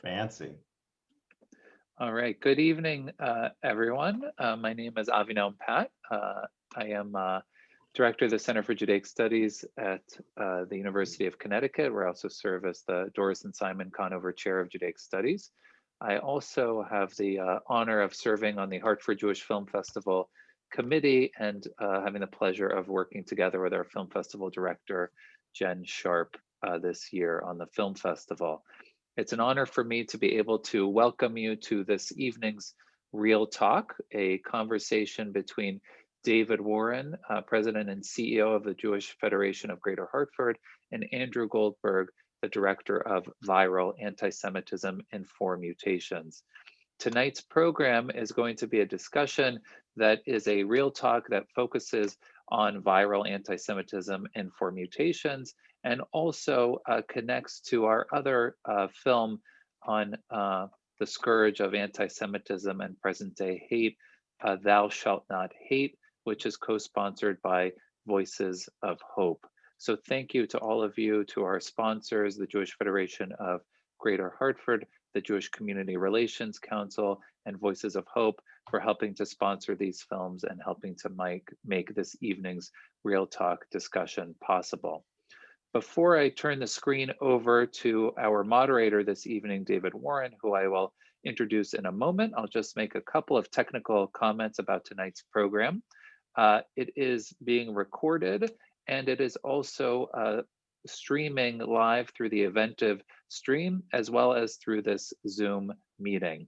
Fancy. All right. Good evening, everyone. My name is Avinoam Pat. I am Director of the Center for Judaic Studies at the University of Connecticut, where I also serve as the Doris and Simon Conover Chair of Judaic Studies. I also have the honor of serving on the Hartford Jewish Film Festival Committee and having the pleasure of working together with our Film Festival Director, Jen Sharp, this year on the Film Festival. It's an honor for me to be able to welcome you to this evening's Real Talk, a conversation between David Warren, President and CEO of the Jewish Federation of Greater Hartford, and Andrew Goldberg, the Director of Viral Anti-Semitism and Four Mutations. Tonight's program is going to be a discussion that is a real talk that focuses on viral anti-Semitism and Four Mutations, and also connects to our other film on the scourge of anti-Semitism and present-day hate, Thou Shalt Not Hate, which is co-sponsored by Voices of Hope. So thank you to all of you, to our sponsors, the Jewish Federation of Greater Hartford, the Jewish Community Relations Council, and Voices of Hope for helping to sponsor these films and helping to make this evening's Real Talk discussion possible. Before I turn the screen over to our moderator this evening, David Warren, who I will introduce in a moment, I'll just make a couple of technical comments about tonight's program. It is being recorded, and it is also streaming live through the Eventive stream, as well as through this Zoom meeting.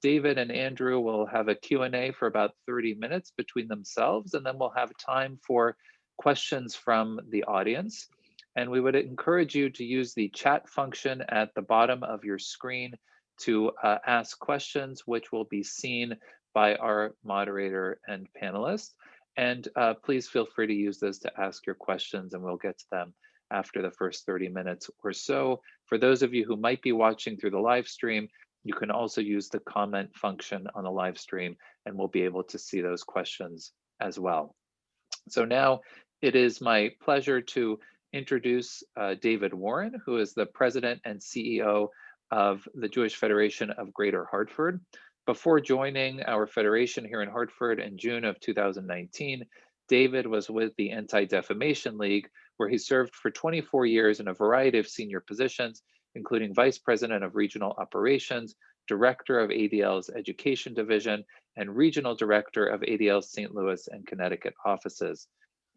David and Andrew will have a Q&A for about 30 minutes between themselves, and then we'll have time for questions from the audience. And we would encourage you to use the chat function at the bottom of your screen to ask questions, which will be seen by our moderator and panelists. And please feel free to use this to ask your questions, and we'll get to them after the first 30 minutes or so. For those of you who might be watching through the live stream, you can also use the comment function on the live stream, and we'll be able to see those questions as well. So now it is my pleasure to introduce David Warren, who is the President and CEO of the Jewish Federation of Greater Hartford. Before joining our federation here in Hartford in June of 2019, David was with the Anti-Defamation League, where he served for 24 years in a variety of senior positions, including Vice President of Regional Operations, Director of ADL's Education Division, and Regional Director of ADL's St. Louis and Connecticut offices.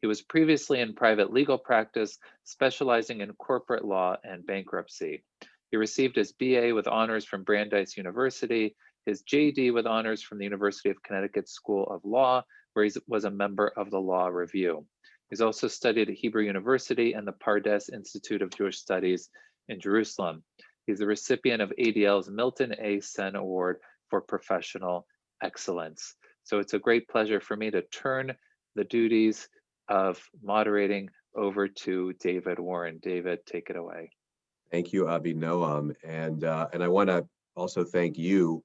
He was previously in private legal practice, specializing in corporate law and bankruptcy. He received his BA with honors from Brandeis University, his JD with honors from the University of Connecticut School of Law, where he was a member of the Law Review. He's also studied at Hebrew University and the Pardes Institute of Jewish Studies in Jerusalem. He's the recipient of ADL's Milton A. Sen Award for Professional Excellence. So it's a great pleasure for me to turn the duties of moderating over to David Warren. David, take it away. Thank you, Avinoam, and I want to also thank you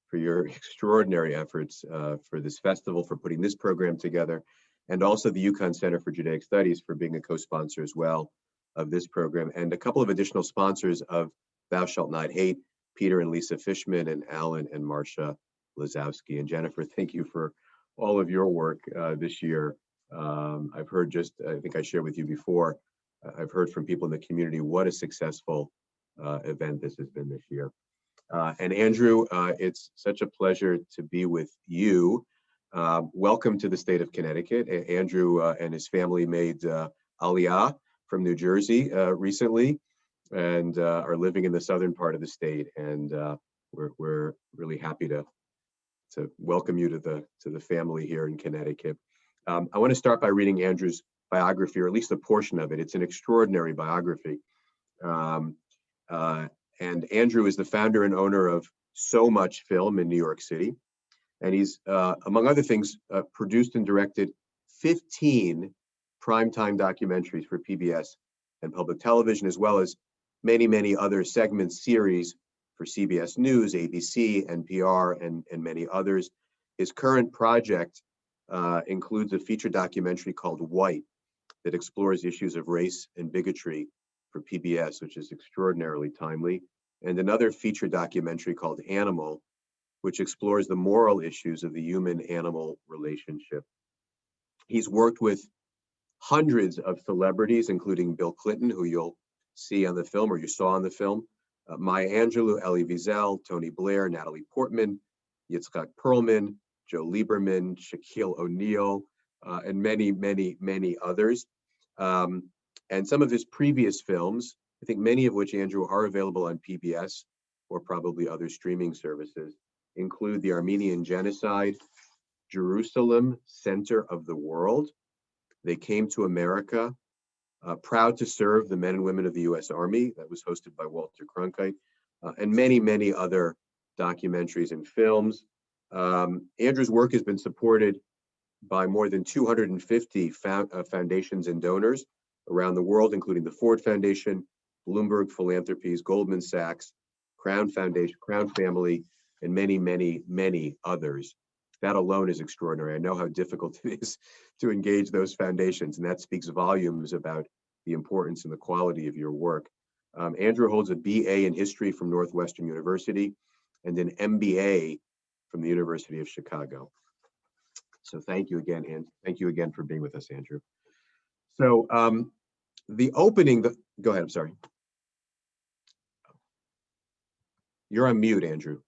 for your extraordinary efforts for this festival, for putting this program together, and also the UConn Center for Judaic Studies for being a co-sponsor as well of this program, and a couple of additional sponsors of Thou Shalt Not Hate, Peter and Lisa Fishman, and Alan and Marcia Lazowski. And Jennifer, thank you for all of your work this year. I've heard I think I shared with you before, I've heard from people in the community what a successful event this has been this year. And Andrew, it's such a pleasure to be with you. Welcome to the state of Connecticut. Andrew and his family made Aliyah from New Jersey recently, and are living in the southern part of the state. And we're really happy to welcome you to the family here in Connecticut. I want to start by reading Andrew's biography, or at least a portion of it. It's an extraordinary biography. And Andrew is the founder and owner of So Much Film in New York City. And he's, among other things, produced and directed 15 primetime documentaries for PBS and public television, as well as many, many other segment series for CBS News, ABC, NPR, and many others. His current project includes a feature documentary called White that explores issues of race and bigotry for PBS, which is extraordinarily timely. and another feature documentary called Animal, which explores the moral issues of the human-animal relationship. He's worked with hundreds of celebrities, including Bill Clinton, who you'll see on the film, or you saw on the film, Maya Angelou, Elie Wiesel, Tony Blair, Natalie Portman, Yitzhak Perlman, Joe Lieberman, Shaquille O'Neal, and many, many, many others. And some of his previous films, I think many of which, Andrew, are available on PBS or probably other streaming services, include The Armenian Genocide, Jerusalem, Center of the World, They Came to America, Proud to Serve the Men and Women of the U.S. Army, that was hosted by Walter Cronkite, and many, many other documentaries and films. Andrew's work has been supported by more than 250 foundations and donors around the world, including the Ford Foundation, Bloomberg Philanthropies, Goldman Sachs, Crown Foundation, Crown Family, and many, many, many others. That alone is extraordinary. I know how difficult it is to engage those foundations, and that speaks volumes about the importance and the quality of your work. Andrew holds a BA in history from Northwestern University and an MBA from the University of Chicago. So thank you again, and thank you again for being with us, Andrew. So the opening, go ahead, I'm sorry. You're on mute, Andrew.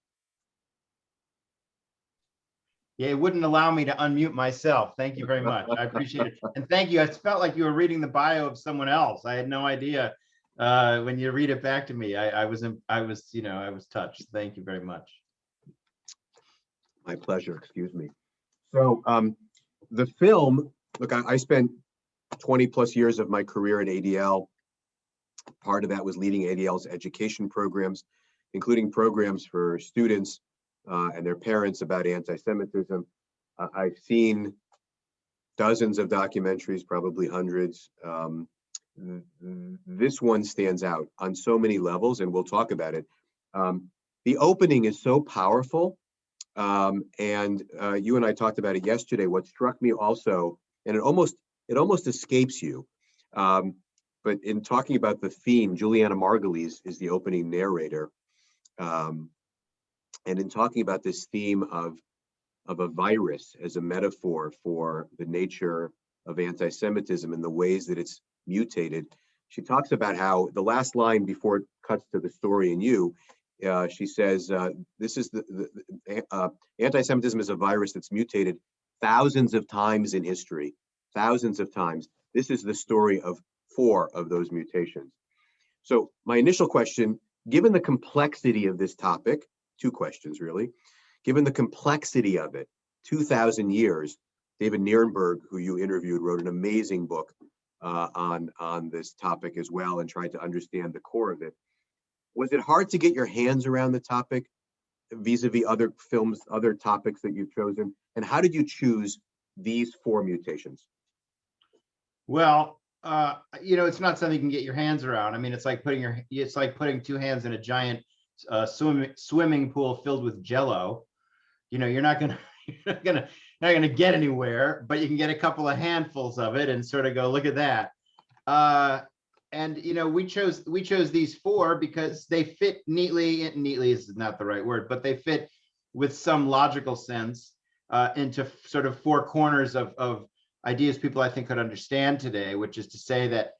Yeah, it wouldn't allow me to unmute myself. Thank you very much. I appreciate it. And thank you. It felt like you were reading the bio of someone else. I had no idea when you read it back to me. I was touched. Thank you very much. My pleasure, excuse me. So the film, look, I spent 20 plus years of my career at ADL. Part of that was leading ADL's education programs, including programs for students and their parents about anti-Semitism. I've seen dozens of documentaries, probably hundreds. This one stands out on so many levels, and we'll talk about it. The opening is so powerful, and you and I talked about it yesterday. What struck me also, and it almost escapes you, but in talking about the theme, Juliana Margulies is the opening narrator. And in talking about this theme of a virus as a metaphor for the nature of anti-Semitism and the ways that it's mutated, she talks about how the last line before it cuts to the story in you, she says, this is anti-Semitism is a virus that's mutated thousands of times in history, thousands of times. This is the story of 4 of those mutations. So my initial question, given the complexity of this topic, 2 questions really. Given the complexity of it, 2,000 years, David Nierenberg, who you interviewed, wrote an amazing book on this topic as well and tried to understand the core of it. Was it hard to get your hands around the topic vis-a-vis other films, other topics that you've chosen? And how did you choose these 4 mutations? Well, it's not something you can get your hands around. I mean, it's like putting 2 hands in a giant swimming pool filled with Jello. You're not gonna get anywhere, but you can get a couple of handfuls of it and sort of go, look at that. And we chose these 4 because they fit neatly. Neatly is not the right word, but they fit with some logical sense into sort of 4 corners of ideas people I think could understand today, which is to say that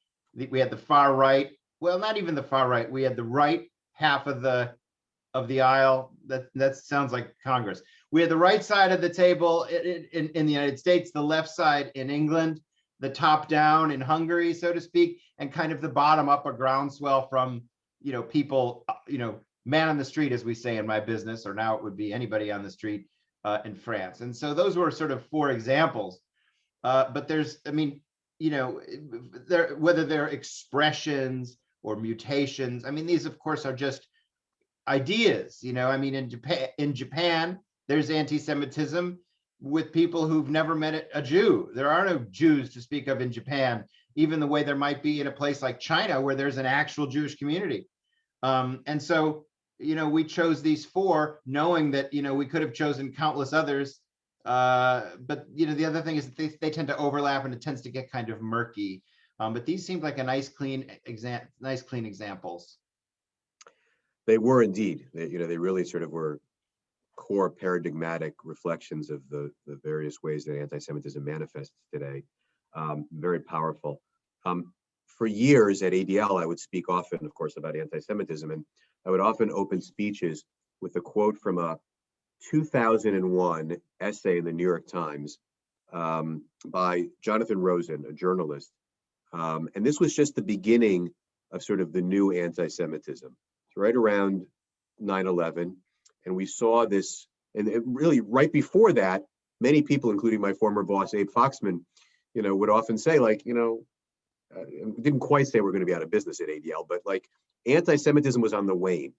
we had the far right, well, not even the far right, we had the right half of the aisle. That sounds like Congress. We had the right side of the table in the United States, the left side in England, the top down in Hungary, so to speak, and kind of the bottom up, a groundswell from people, man on the street, as we say in my business, or now it would be anybody on the street in France. And so those were sort of 4 examples. But there's, whether they're expressions or mutations, these of course are just ideas. In Japan, there's anti-Semitism with people who've never met a Jew. There are no Jews to speak of in Japan, even the way there might be in a place like China, where there's an actual Jewish community. And so, we chose these 4, knowing that, we could have chosen countless others. But the other thing is that they tend to overlap, and it tends to get kind of murky. But these seemed like a nice clean examples. They were indeed. They really sort of were core paradigmatic reflections of the various ways that anti-Semitism manifests today. Very powerful. For years at ADL, I would speak often, of course, about anti-Semitism, and I would often open speeches with a quote from a 2001 essay in the New York Times by Jonathan Rosen, a journalist. And this was just the beginning of sort of the new anti-Semitism. It's right around 9/11, and we saw this, and really right before that, many people, including my former boss, Abe Foxman, would often say, like, didn't quite say we're going to be out of business at ADL, but like anti-Semitism was on the wane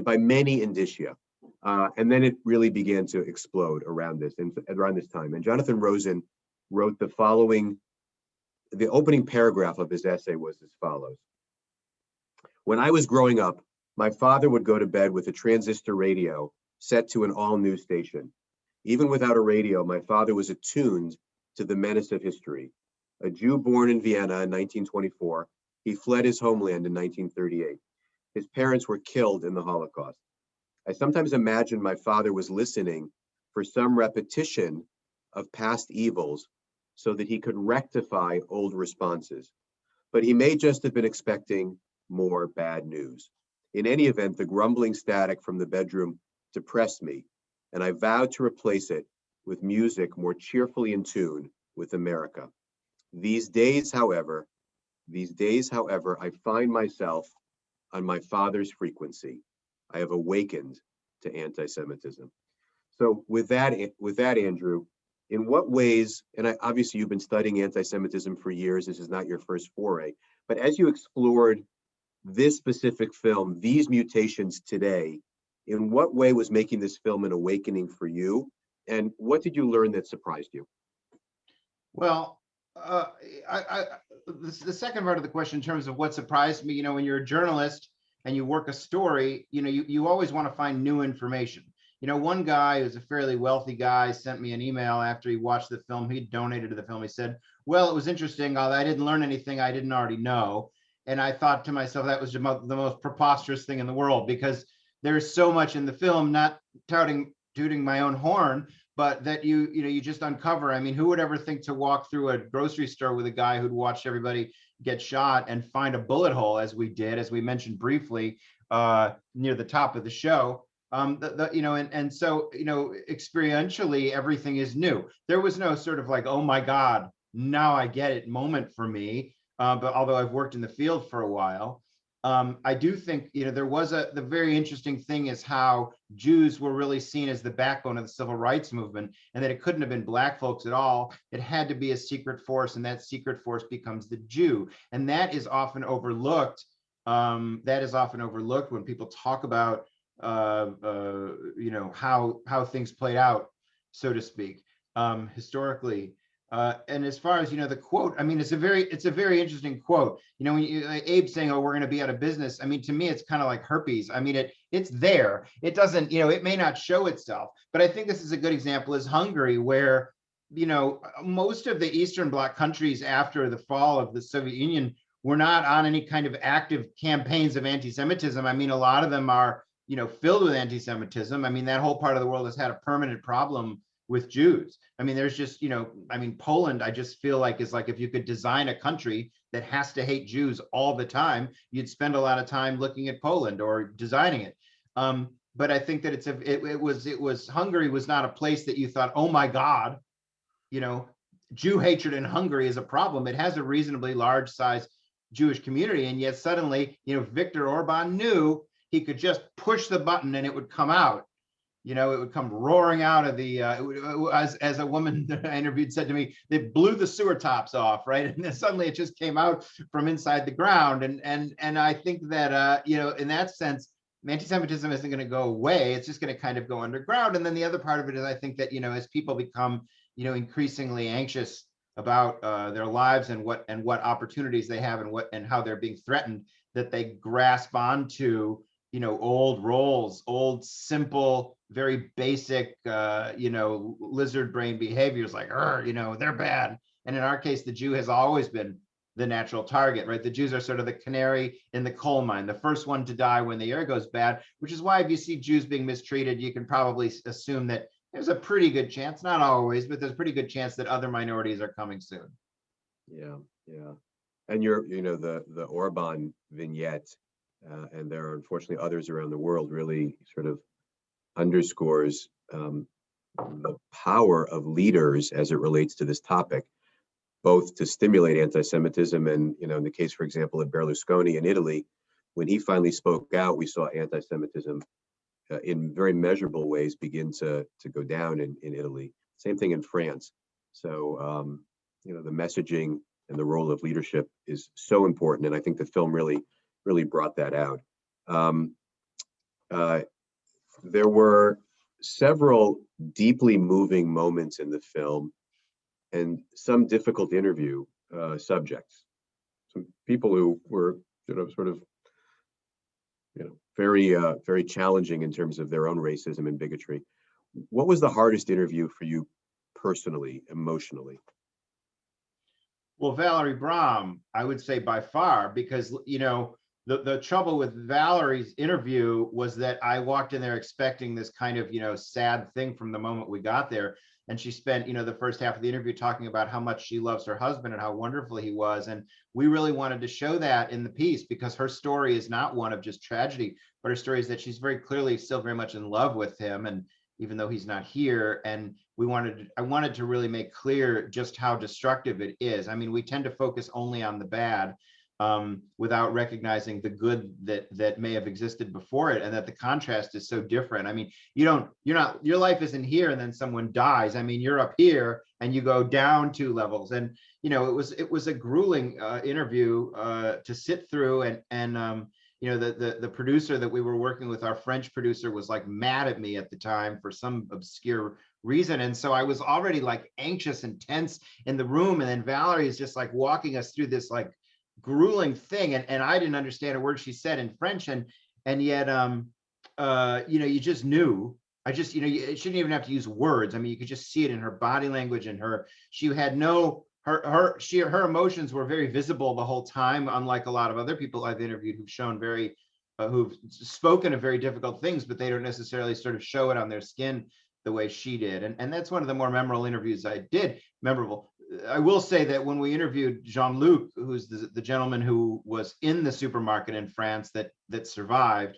by many indicia. And then it really began to explode around this time. And Jonathan Rosen wrote the following, the opening paragraph of his essay was as follows. When I was growing up, my father would go to bed with a transistor radio set to an all-news station. Even without a radio, my father was attuned to the menace of history. A Jew born in Vienna in 1924, he fled his homeland in 1938. His parents were killed in the Holocaust. I sometimes imagine my father was listening for some repetition of past evils so that he could rectify old responses. But he may just have been expecting more bad news. In any event, the grumbling static from the bedroom depressed me, and I vowed to replace it with music more cheerfully in tune with America. These days, however, I find myself on my father's frequency. I have awakened to anti-Semitism. So with that, Andrew, in what ways, and obviously you've been studying anti-Semitism for years, this is not your first foray, but as you explored this specific film, These Mutations today, in what way was making this film an awakening for you? And what did you learn that surprised you? Well, the second part of the question, in terms of what surprised me, when you're a journalist and you work a story, you always want to find new information. One guy who's a fairly wealthy guy sent me an email after he watched the film. He donated to the film. He said, well, it was interesting. I didn't learn anything I didn't already know. And I thought to myself, that was the most preposterous thing in the world, because there's so much in the film, not tooting my own horn, but that you just uncover. I mean, who would ever think to walk through a grocery store with a guy who'd watched everybody get shot and find a bullet hole, as we did, as we mentioned briefly near the top of the show. So experientially, everything is new. There was no sort of like, oh my God, now I get it moment for me. But although I've worked in the field for a while, I do think, the very interesting thing is how Jews were really seen as the backbone of the civil rights movement, and that it couldn't have been Black folks at all. It had to be a secret force, and that secret force becomes the Jew. And that is often overlooked. When people talk about, how things played out, so to speak, historically. And as far as the quote, I mean, it's a very interesting quote. When Abe saying, "Oh, we're going to be out of business," I mean, to me, it's kind of like herpes. I mean, it's there. It doesn't, it may not show itself. But I think this is a good example. Is Hungary, where most of the Eastern Bloc countries after the fall of the Soviet Union were not on any kind of active campaigns of anti-Semitism. I mean, a lot of them are filled with anti-Semitism. I mean, that whole part of the world has had a permanent problem with Jews. I mean, there's just, Poland, I just feel like is like, if you could design a country that has to hate Jews all the time, you'd spend a lot of time looking at Poland or designing it. But I think that Hungary was not a place that you thought, oh my God, Jew hatred in Hungary is a problem. It has a reasonably large size Jewish community. And yet suddenly, Viktor Orban knew he could just push the button and it would come out. It would come roaring out of the, as a woman that I interviewed said to me, they blew the sewer tops off, right? And then suddenly it just came out from inside the ground. And I think that, in that sense, anti-Semitism isn't going to go away. It's just going to kind of go underground. And then the other part of it is, I think that, as people become, increasingly anxious about their lives and what opportunities they have and how they're being threatened, that they grasp onto old roles, old, simple, very basic, lizard brain behaviors like, they're bad. And in our case, the Jew has always been the natural target, right? The Jews are sort of the canary in the coal mine, the first one to die when the air goes bad, which is why if you see Jews being mistreated, you can probably assume that there's a pretty good chance, not always, but there's a pretty good chance that other minorities are coming soon. Yeah, yeah. And the Orban vignette, and there are unfortunately others around the world, really sort of underscores the power of leaders as it relates to this topic, both to stimulate anti-Semitism and, in the case, for example, of Berlusconi in Italy, when he finally spoke out, we saw anti-Semitism in very measurable ways begin to go down in Italy. Same thing in France. So, the messaging and the role of leadership is so important. And I think the film really brought that out. There were several deeply moving moments in the film and some difficult interview subjects. Some people who were very challenging in terms of their own racism and bigotry. What was the hardest interview for you personally, emotionally? Well, Valerie Brahm, I would say by far, because, the trouble with Valerie's interview was that I walked in there expecting this kind of, sad thing from the moment we got there. And she spent, the first half of the interview talking about how much she loves her husband and how wonderful he was. And we really wanted to show that in the piece, because her story is not one of just tragedy, but her story is that she's very clearly still very much in love with him. And even though he's not here, and I wanted to really make clear just how destructive it is. I mean, we tend to focus only on the bad, without recognizing the good that may have existed before it, and that the contrast is so different. I mean, your life isn't here and then someone dies. I mean, you're up here and you go down 2 levels. And it was a grueling interview to sit through. And the producer that we were working with, our French producer, was like mad at me at the time for some obscure reason. And so I was already like anxious and tense in the room. And then Valerie is just like walking us through this like grueling thing. And I didn't understand a word she said in French. And yet, you just knew. You shouldn't even have to use words. I mean, you could just see it in her body language and she had no, her emotions were very visible the whole time, unlike a lot of other people I've interviewed who've spoken of very difficult things, but they don't necessarily sort of show it on their skin the way she did. And that's one of the more memorable interviews I did. Memorable. I will say that when we interviewed Jean-Luc, who's the gentleman who was in the supermarket in France that survived,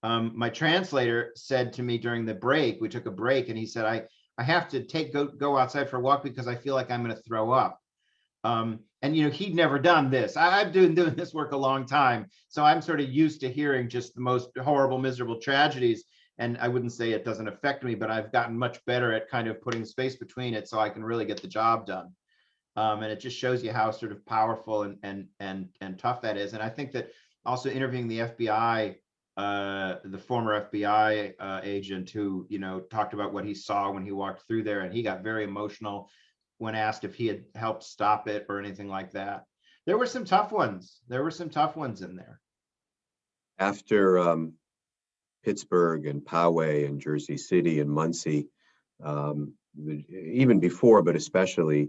my translator said to me during the break, we took a break, and he said, I have to go outside for a walk because I feel like I'm going to throw up. And he'd never done this. I've been doing this work a long time, so I'm sort of used to hearing just the most horrible, miserable tragedies. And I wouldn't say it doesn't affect me, but I've gotten much better at kind of putting space between it so I can really get the job done. And it just shows you how sort of powerful and tough that is. And I think that also interviewing the FBI, the former FBI agent who, talked about what he saw when he walked through there, and he got very emotional when asked if he had helped stop it or anything like that. There were some tough ones. There were some tough ones in there. After Pittsburgh and Poway and Jersey City and Muncie, even before, but especially,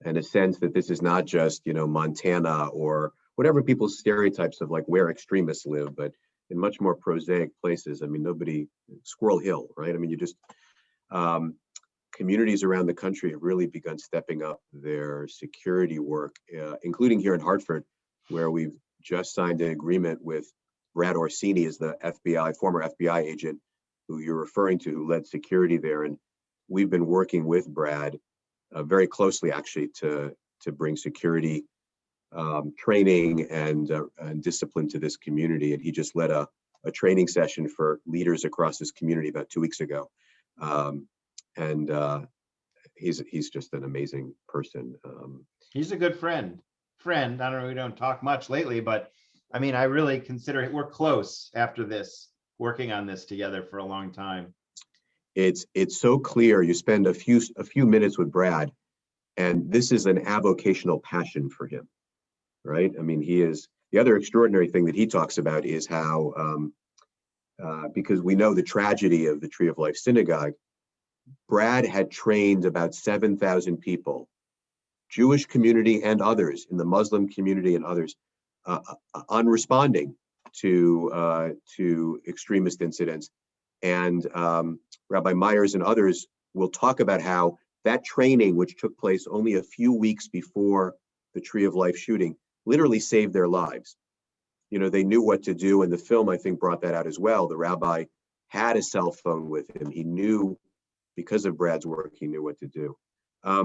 and a sense that this is not just, Montana or whatever people's stereotypes of like where extremists live, but in much more prosaic places. I mean, Squirrel Hill, right? I mean, communities around the country have really begun stepping up their security work, including here in Hartford, where we've just signed an agreement with Brad Orsini, is the former FBI agent who you're referring to, who led security there. And we've been working with Brad very closely, actually, to bring security training and discipline to this community. And he just led a training session for leaders across this community about 2 weeks ago. He's just an amazing person. He's a good friend. I don't know, we don't talk much lately, but I mean, I really consider it, we're close after this, working on this together for a long time. It's so clear. You spend a few minutes with Brad, and this is an avocational passion for him, right? I mean, the other extraordinary thing that he talks about is how, because we know the tragedy of the Tree of Life Synagogue, Brad had trained about 7,000 people Jewish community and others, in the Muslim community and others, on responding to extremist incidents. And Rabbi Myers and others will talk about how that training, which took place only a few weeks before the Tree of Life shooting, literally saved their lives. You know, they knew what to do, and the film, I think, brought that out as well. The rabbi had a cell phone with him. He knew, because of Brad's work, he knew what to do. I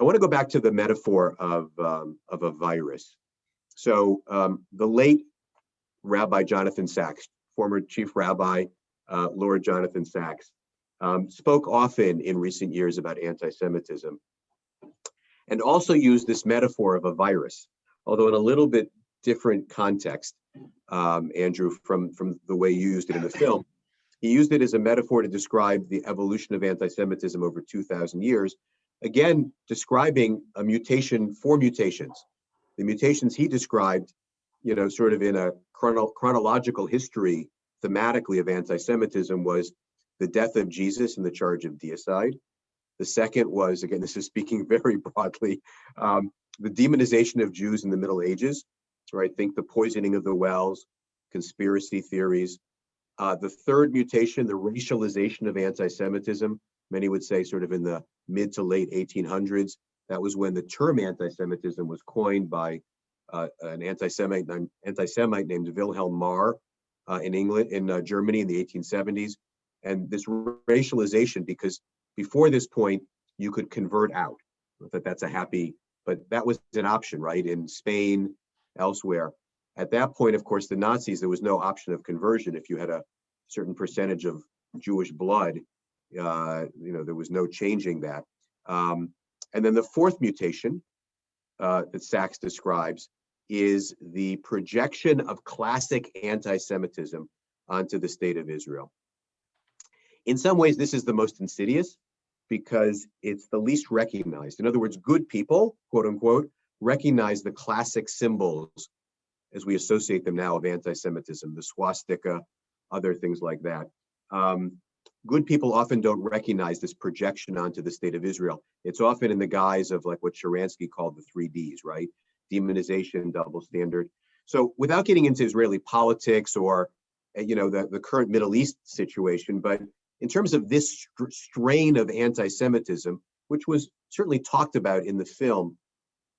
want to go back to the metaphor of a virus. So the late Rabbi Jonathan Sacks, former chief rabbi, Lord Jonathan Sacks, spoke often in recent years about anti-Semitism, and also used this metaphor of a virus, although in a little bit different context, Andrew, from the way you used it in the film. He used it as a metaphor to describe the evolution of anti-Semitism over 2,000 years, again, describing a mutation, 4 mutations. The mutations he described, you know, sort of in a chronological history, thematically, of anti-Semitism, was the death of Jesus and the charge of deicide. The second was, again, this is speaking very broadly, the demonization of Jews in the Middle Ages, right? Think the poisoning of the wells, conspiracy theories. The third mutation, the racialization of anti-Semitism, many would say sort of in the mid to late 1800s. That was when the term anti-Semitism was coined by an anti-Semite named Wilhelm Marr in Germany in the 1870s. And this racialization, because before this point, you could convert out. That's a happy, but that was an option, right? In Spain, elsewhere. At that point, of course, the Nazis, there was no option of conversion. If you had a certain percentage of Jewish blood, you know, there was no changing that. And then the fourth mutation that Sacks describes is the projection of classic anti-Semitism onto the state of Israel. In some ways, this is the most insidious because it's the least recognized. In other words, good people, quote unquote, recognize the classic symbols as we associate them now of anti-Semitism, the swastika, other things like that. Good people often don't recognize this projection onto the state of Israel. It's often in the guise of like what Sharansky called the 3 Ds, right? Demonization, double standard. So without getting into Israeli politics or, you know, the current Middle East situation, but in terms of this strain of anti-Semitism, which was certainly talked about in the film,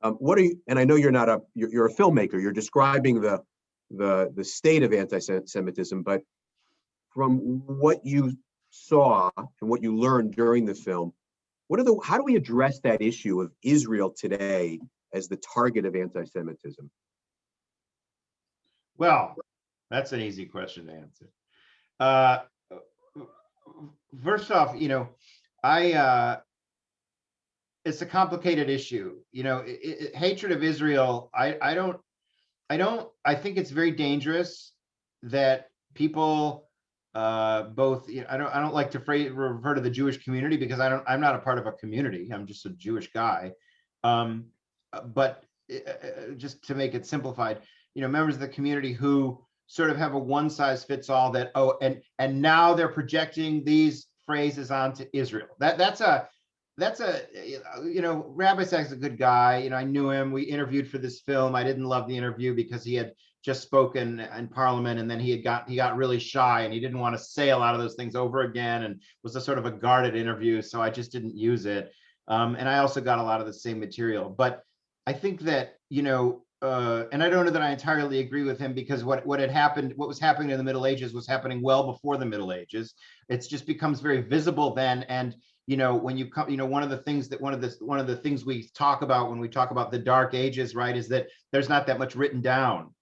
what are you, and I know you're not you're a filmmaker, you're describing the state of anti-Semitism, but from what you saw and what you learned during the film, how do we address that issue of Israel today as the target of anti-Semitism? Well, that's an easy question to answer. First off, you know, it's a complicated issue. You know, hatred of Israel. I think it's very dangerous that people both. You know, I don't like to refer to the Jewish community because I'm not a part of a community. I'm just a Jewish guy. But just to make it simplified, you know, members of the community who sort of have a one size fits all that, oh, and now they're projecting these phrases onto Israel. That's a, you know, Rabbi Sacks is a good guy. You know, I knew him. We interviewed for this film. I didn't love the interview because he had just spoken in Parliament, and then he got really shy, and he didn't want to say a lot of those things over again, and was a sort of a guarded interview. So I just didn't use it. And I also got a lot of the same material. But I think that, you know, and I don't know that I entirely agree with him, because what was happening in the Middle Ages was happening well before the Middle Ages. It's just becomes very visible then. And, you know, when you come, you know, one of the things we talk about when we talk about the Dark Ages, right, is that there's not that much written down.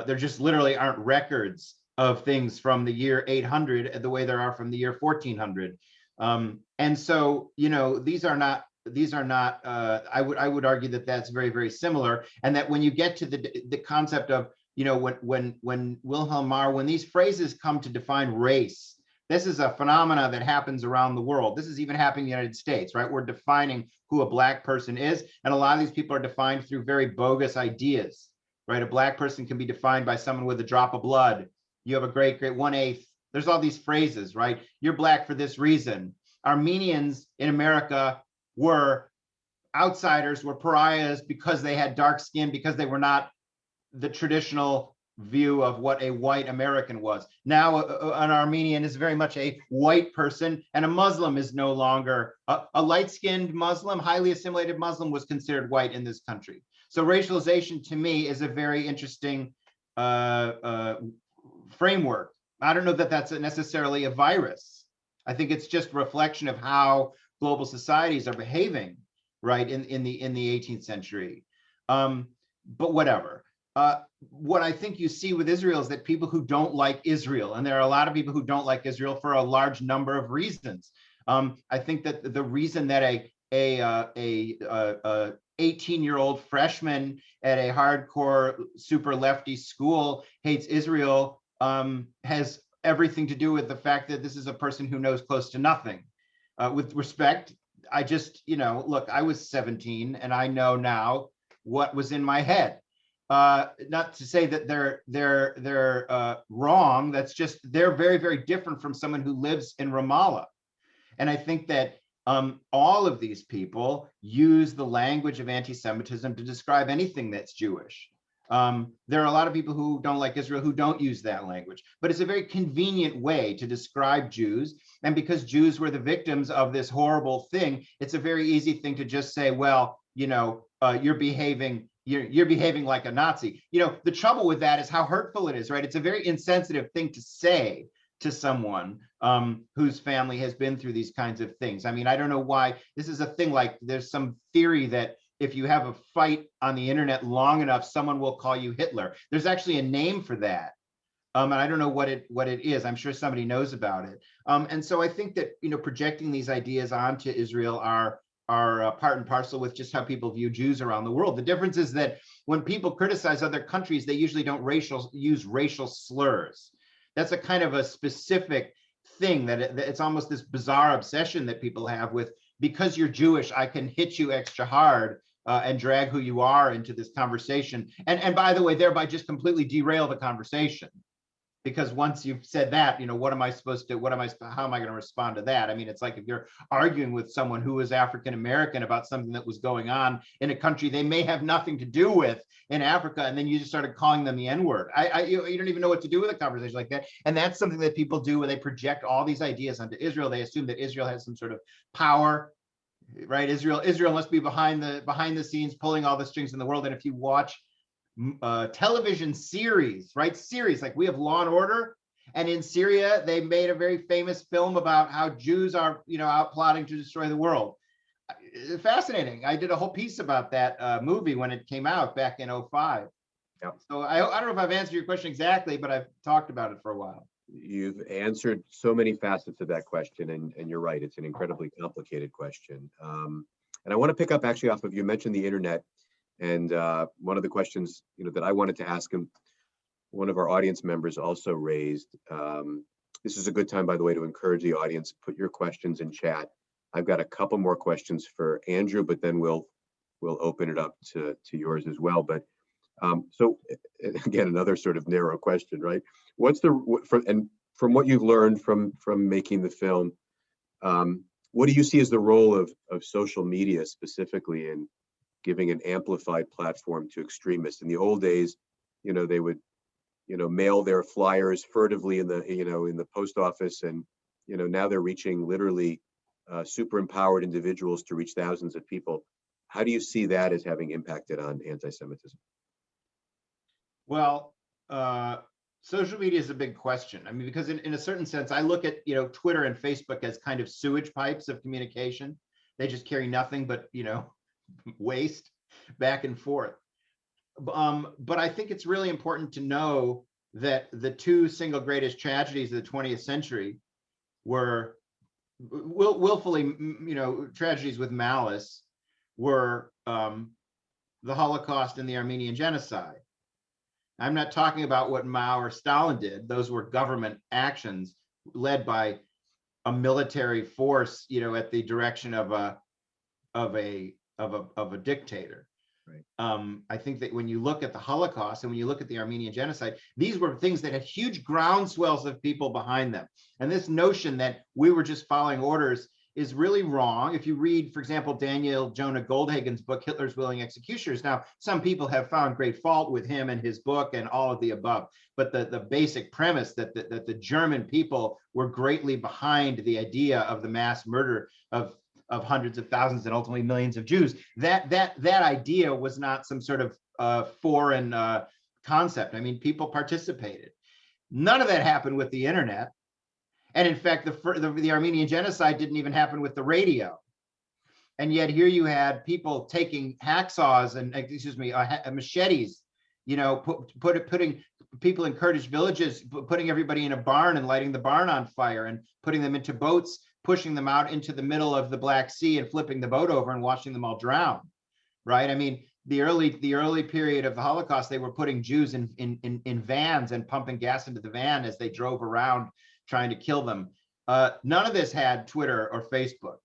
There just literally aren't records of things from the year 800 the way there are from the year 1400. And so, you know, these are not I would argue that that's very, very similar. And that when you get to the concept of, you know, when Wilhelm Marr, when these phrases come to define race, this is a phenomena that happens around the world. This is even happening in the United States, right? We're defining who a Black person is. And a lot of these people are defined through very bogus ideas, right? A Black person can be defined by someone with a drop of blood. You have a great 1/8. There's all these phrases, right? You're Black for this reason. Armenians in America were outsiders were pariahs because they had dark skin, because they were not the traditional view of what a white American was. Now an Armenian is very much a white person, and a Muslim is no longer a light-skinned Muslim. Highly assimilated Muslim was considered white in this country. So racialization to me is a very interesting framework. I don't know that that's necessarily a virus. I think it's just a reflection of how global societies are behaving, right, in the 18th century. But whatever. What I think you see with Israel is that people who don't like Israel, and there are a lot of people who don't like Israel for a large number of reasons. I think that the reason that a 18-year-old freshman at a hardcore super lefty school hates Israel has everything to do with the fact that this is a person who knows close to nothing. With respect, I just, look, I was 17 and I know now what was in my head. Not to say that they're wrong. That's just, they're very, very different from someone who lives in Ramallah. And I think that all of these people use the language of anti-Semitism to describe anything that's Jewish. There are a lot of people who don't like Israel who don't use that language, but it's a very convenient way to describe Jews. And because Jews were the victims of this horrible thing, it's a very easy thing to just say, well, you're behaving like a Nazi. The trouble with that is how hurtful it is, right? It's a very insensitive thing to say to someone whose family has been through these kinds of things. I mean, I don't know why this is a thing. Like, there's some theory that if you have a fight on the internet long enough, someone will call you Hitler. There's actually a name for that. And I don't know what it is. I'm sure somebody knows about it. And so I think that, projecting these ideas onto Israel are part and parcel with just how people view Jews around the world. The difference is that when people criticize other countries, they usually don't use racial slurs. That's a kind of a specific thing that it's almost this bizarre obsession that people have with, because you're Jewish, I can hit you extra hard and drag who you are into this conversation. And by the way, thereby just completely derail the conversation. Because once you've said that, how am I going to respond to that? I mean, it's like if you're arguing with someone who is African-American about something that was going on in a country they may have nothing to do with in Africa, and then you just started calling them the N-word. You don't even know what to do with a conversation like that. And that's something that people do when they project all these ideas onto Israel. They assume that Israel has some sort of power, right? Israel must be behind the scenes pulling all the strings in the world. And if you watch television series, right? Series like we have Law and Order, and in Syria they made a very famous film about how Jews are, out plotting to destroy the world. Fascinating. I did a whole piece about that movie when it came out back in 2005. Yep. So I don't know if I've answered your question exactly, but I've talked about it for a while. You've answered so many facets of that question, and you're right. It's an incredibly complicated question. And I want to pick up actually off of, you mentioned the internet. And one of the questions, that I wanted to ask him, one of our audience members also raised. This is a good time, by the way, to encourage the audience, put your questions in chat. I've got a couple more questions for Andrew, but then we'll open it up to yours as well. But so again, another sort of narrow question, right? From what you've learned from making the film, what do you see as the role of social media specifically in giving an amplified platform to extremists? In the old days, they would, mail their flyers furtively in the post office, and now they're reaching literally super empowered individuals to reach thousands of people. How do you see that as having impacted on anti-Semitism? Well, social media is a big question. I mean, because in a certain sense, I look at Twitter and Facebook as kind of sewage pipes of communication. They just carry nothing but waste back and forth. But I think it's really important to know that the two single greatest tragedies of the 20th century were willfully, tragedies with malice, were the Holocaust and the Armenian genocide. I'm not talking about what Mao or Stalin did. Those were government actions led by a military force, at the direction of a dictator. Right. I think that when you look at the Holocaust and when you look at the Armenian genocide, these were things that had huge groundswells of people behind them. And this notion that we were just following orders is really wrong. If you read, for example, Daniel Jonah Goldhagen's book, Hitler's Willing Executioners. Now, some people have found great fault with him and his book and all of the above, but the basic premise that the German people were greatly behind the idea of the mass murder of hundreds of thousands and ultimately millions of Jews, that idea was not some sort of foreign concept. I mean, people participated. None of that happened with the internet. And in fact, the Armenian genocide didn't even happen with the radio. And yet here you had people taking hacksaws and, machetes, you know, putting people in Kurdish villages, putting everybody in a barn and lighting the barn on fire and putting them into boats, pushing them out into the middle of the Black Sea and flipping the boat over and watching them all drown, right? I mean, the early period of the Holocaust, they were putting Jews in vans and pumping gas into the van as they drove around trying to kill them. None of this had Twitter or Facebook.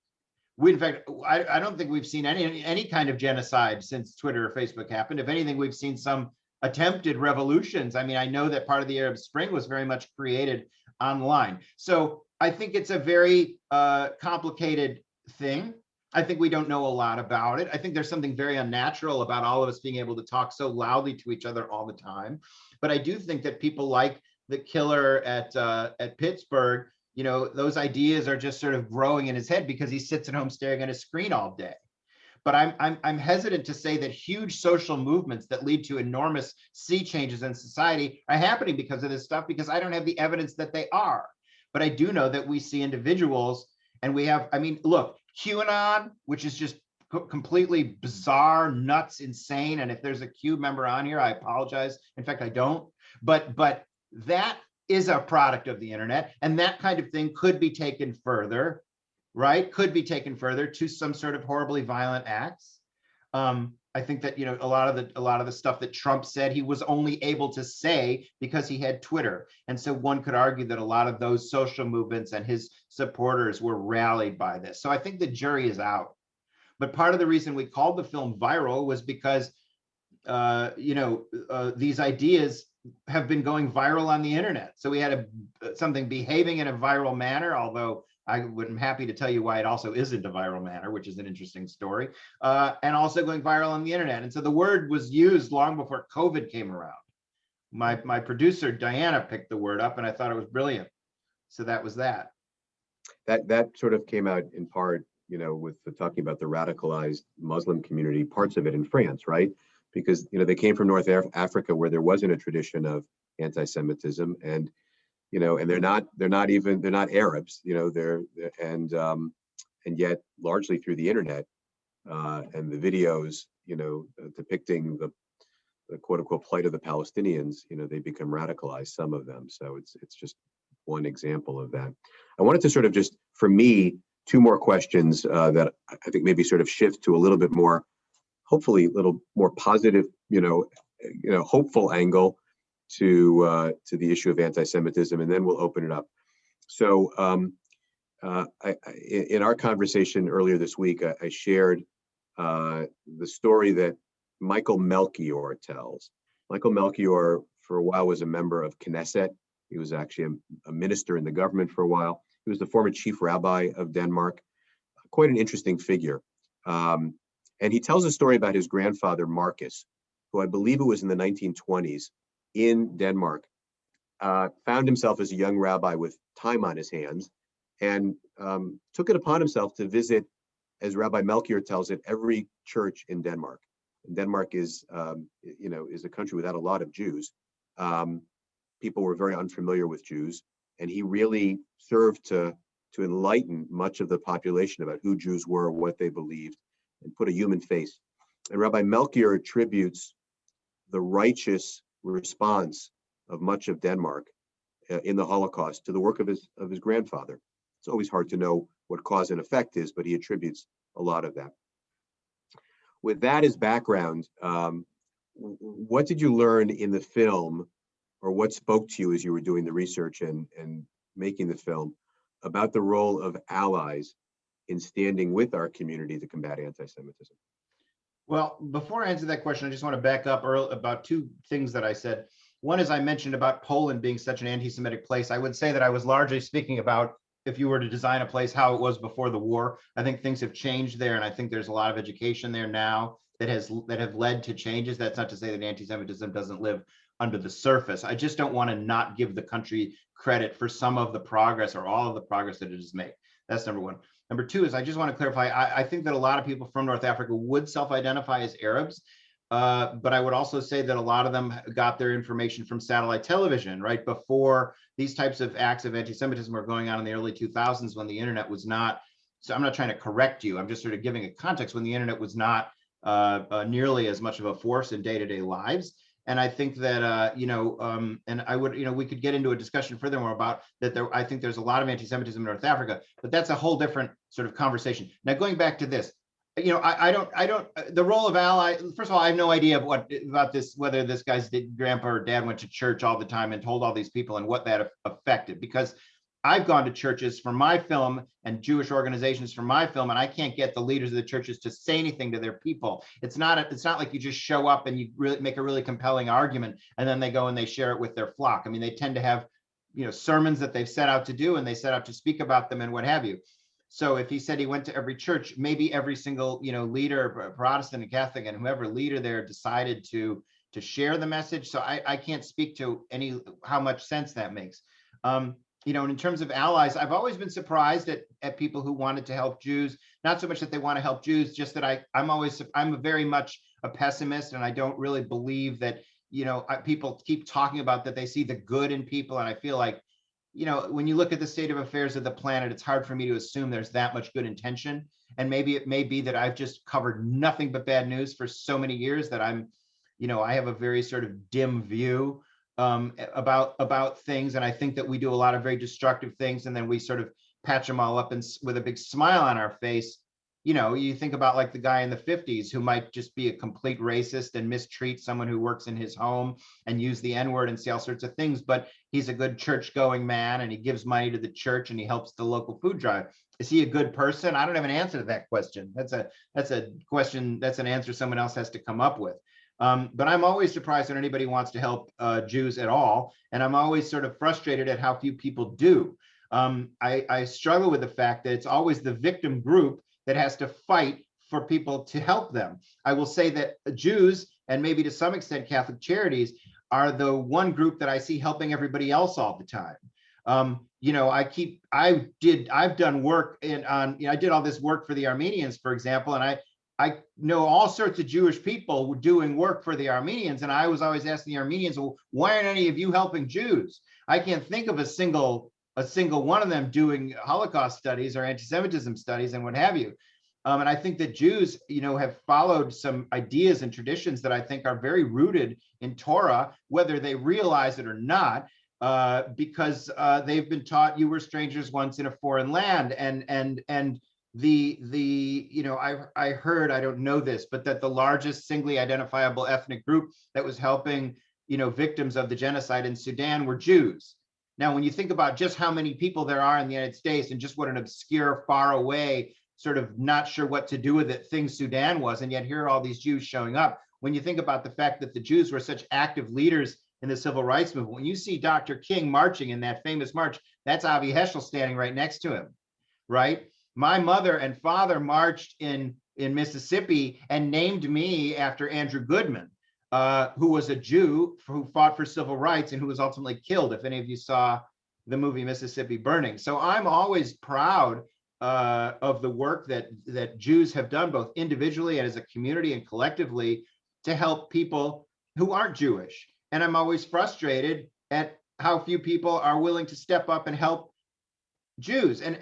In fact, I don't think we've seen any kind of genocide since Twitter or Facebook happened. If anything, we've seen some attempted revolutions. I mean, I know that part of the Arab Spring was very much created online. So I think it's a very complicated thing. I think we don't know a lot about it. I think there's something very unnatural about all of us being able to talk so loudly to each other all the time. But I do think that people like the killer at Pittsburgh, you know, those ideas are just sort of growing in his head because he sits at home staring at a screen all day. But I'm hesitant to say that huge social movements that lead to enormous sea changes in society are happening because of this stuff, because I don't have the evidence that they are. But I do know that we see individuals, and we have, I mean, look, QAnon, which is just completely bizarre, nuts, insane. And if there's a Q member on here, I apologize. In fact, I don't. But that is a product of the internet, and that kind of thing could be taken further, right? Could be taken further to some sort of horribly violent acts. I think that, you know, a lot of the stuff that Trump said, he was only able to say because he had Twitter. And so one could argue that a lot of those social movements and his supporters were rallied by this. So I think the jury is out. But part of the reason we called the film viral was because, these ideas have been going viral on the internet. So we had something behaving in a viral manner, although I'm happy to tell you why it also isn't a viral manner, which is an interesting story, and also going viral on the internet. And so the word was used long before COVID came around. My producer, Diana, picked the word up and I thought it was brilliant. So that was that. That sort of came out in part, you know, with talking about the radicalized Muslim community, parts of it in France, right? Because, you know, they came from North Africa where there wasn't a tradition of anti-Semitism, and, you know, and they're not Arabs, you know, and yet largely through the internet and the videos, you know, depicting the quote unquote plight of the Palestinians, you know, they become radicalized, some of them. So it's just one example of that. I wanted to sort of just, for me, two more questions that I think maybe sort of shift to a little bit more, hopefully a little more positive, hopeful angle to the issue of anti-Semitism, and then we'll open it up. So in our conversation earlier this week, I shared the story that Michael Melchior tells. Michael Melchior, for a while, was a member of Knesset. He was actually a minister in the government for a while. He was the former chief rabbi of Denmark, quite an interesting figure. And he tells a story about his grandfather, Marcus, who I believe it was in the 1920s in Denmark, found himself as a young rabbi with time on his hands and took it upon himself to visit, as Rabbi Melchior tells it, every church in Denmark. And Denmark is a country without a lot of Jews. People were very unfamiliar with Jews, and he really served to enlighten much of the population about who Jews were, what they believed, and put a human face. And Rabbi Melchior attributes the righteous response of much of Denmark in the Holocaust to the work of his grandfather. It's always hard to know what cause and effect is, but he attributes a lot of that. With that as background, what did you learn in the film, or what spoke to you as you were doing the research and making the film about the role of allies in standing with our community to combat anti-Semitism? Well, before I answer that question, I just want to back up about two things that I said. One is I mentioned about Poland being such an anti-Semitic place. I would say that I was largely speaking about if you were to design a place how it was before the war. I think things have changed there, and I think there's a lot of education there now that have led to changes. That's not to say that anti-Semitism doesn't live under the surface. I just don't want to not give the country credit for some of the progress or all of the progress that it has made. That's number one. Number two is I just want to clarify, I think that a lot of people from North Africa would self-identify as Arabs, but I would also say that a lot of them got their information from satellite television, right? Before these types of acts of anti-Semitism were going on in the early 2000s, when the internet was not, so I'm not trying to correct you, I'm just sort of giving a context, when the internet was not nearly as much of a force in day-to-day lives. And I think that, and I would, we could get into a discussion furthermore about that. I think there's a lot of anti-Semitism in North Africa, but that's a whole different sort of conversation. Now, going back to this, I don't, the role of ally, first of all, I have no idea about this, whether this guy's grandpa or dad went to church all the time and told all these people and what that affected, because I've gone to churches for my film and Jewish organizations for my film, and I can't get the leaders of the churches to say anything to their people. It's not like you just show up and you really make a really compelling argument and then they go and they share it with their flock. I mean, they tend to have, sermons that they've set out to do, and they set out to speak about them and what have you. So if he said he went to every church, maybe every single, leader, Protestant and Catholic and whoever leader there decided to share the message. So I can't speak to how much sense that makes. In terms of allies, I've always been surprised at people who wanted to help Jews. Not so much that they want to help Jews, just that I'm very much a pessimist, and I don't really believe that, people keep talking about that they see the good in people. And I feel like, when you look at the state of affairs of the planet, it's hard for me to assume there's that much good intention. And maybe it may be that I've just covered nothing but bad news for so many years that I have a very sort of dim view about things. And I think that we do a lot of very destructive things, and then we sort of patch them all up and with a big smile on our face. You think about like the guy in the 50s who might just be a complete racist and mistreat someone who works in his home and use the N-word and say all sorts of things, but he's a good church going man and he gives money to the church and he helps the local food drive. Is he a good person? I don't have an answer to that question. That's a question, that's an answer someone else has to come up with. But I'm always surprised when anybody wants to help Jews at all. And I'm always sort of frustrated at how few people do. I struggle with the fact that it's always the victim group that has to fight for people to help them. I will say that Jews, and maybe to some extent Catholic charities, are the one group that I see helping everybody else all the time. I've done work I did all this work for the Armenians, for example, and I know all sorts of Jewish people doing work for the Armenians, and I was always asking the Armenians, well, why aren't any of you helping Jews? I can't think of a single one of them doing Holocaust studies or anti-Semitism studies and what have you. And I think that Jews, have followed some ideas and traditions that I think are very rooted in Torah, whether they realize it or not, because they've been taught you were strangers once in a foreign land. And I heard, I don't know this, but that the largest singly identifiable ethnic group that was helping, victims of the genocide in Sudan were Jews. Now, when you think about just how many people there are in the United States and just what an obscure, far away, sort of not sure what to do with it thing Sudan was, and yet here are all these Jews showing up. When you think about the fact that the Jews were such active leaders in the civil rights movement, when you see Dr. King marching in that famous march, that's Avi Heschel standing right next to him, right? My mother and father marched in Mississippi and named me after Andrew Goodman, who was a Jew who fought for civil rights and who was ultimately killed, if any of you saw the movie Mississippi Burning. So I'm always proud of the work that Jews have done, both individually and as a community and collectively, to help people who aren't Jewish. And I'm always frustrated at how few people are willing to step up and help Jews. And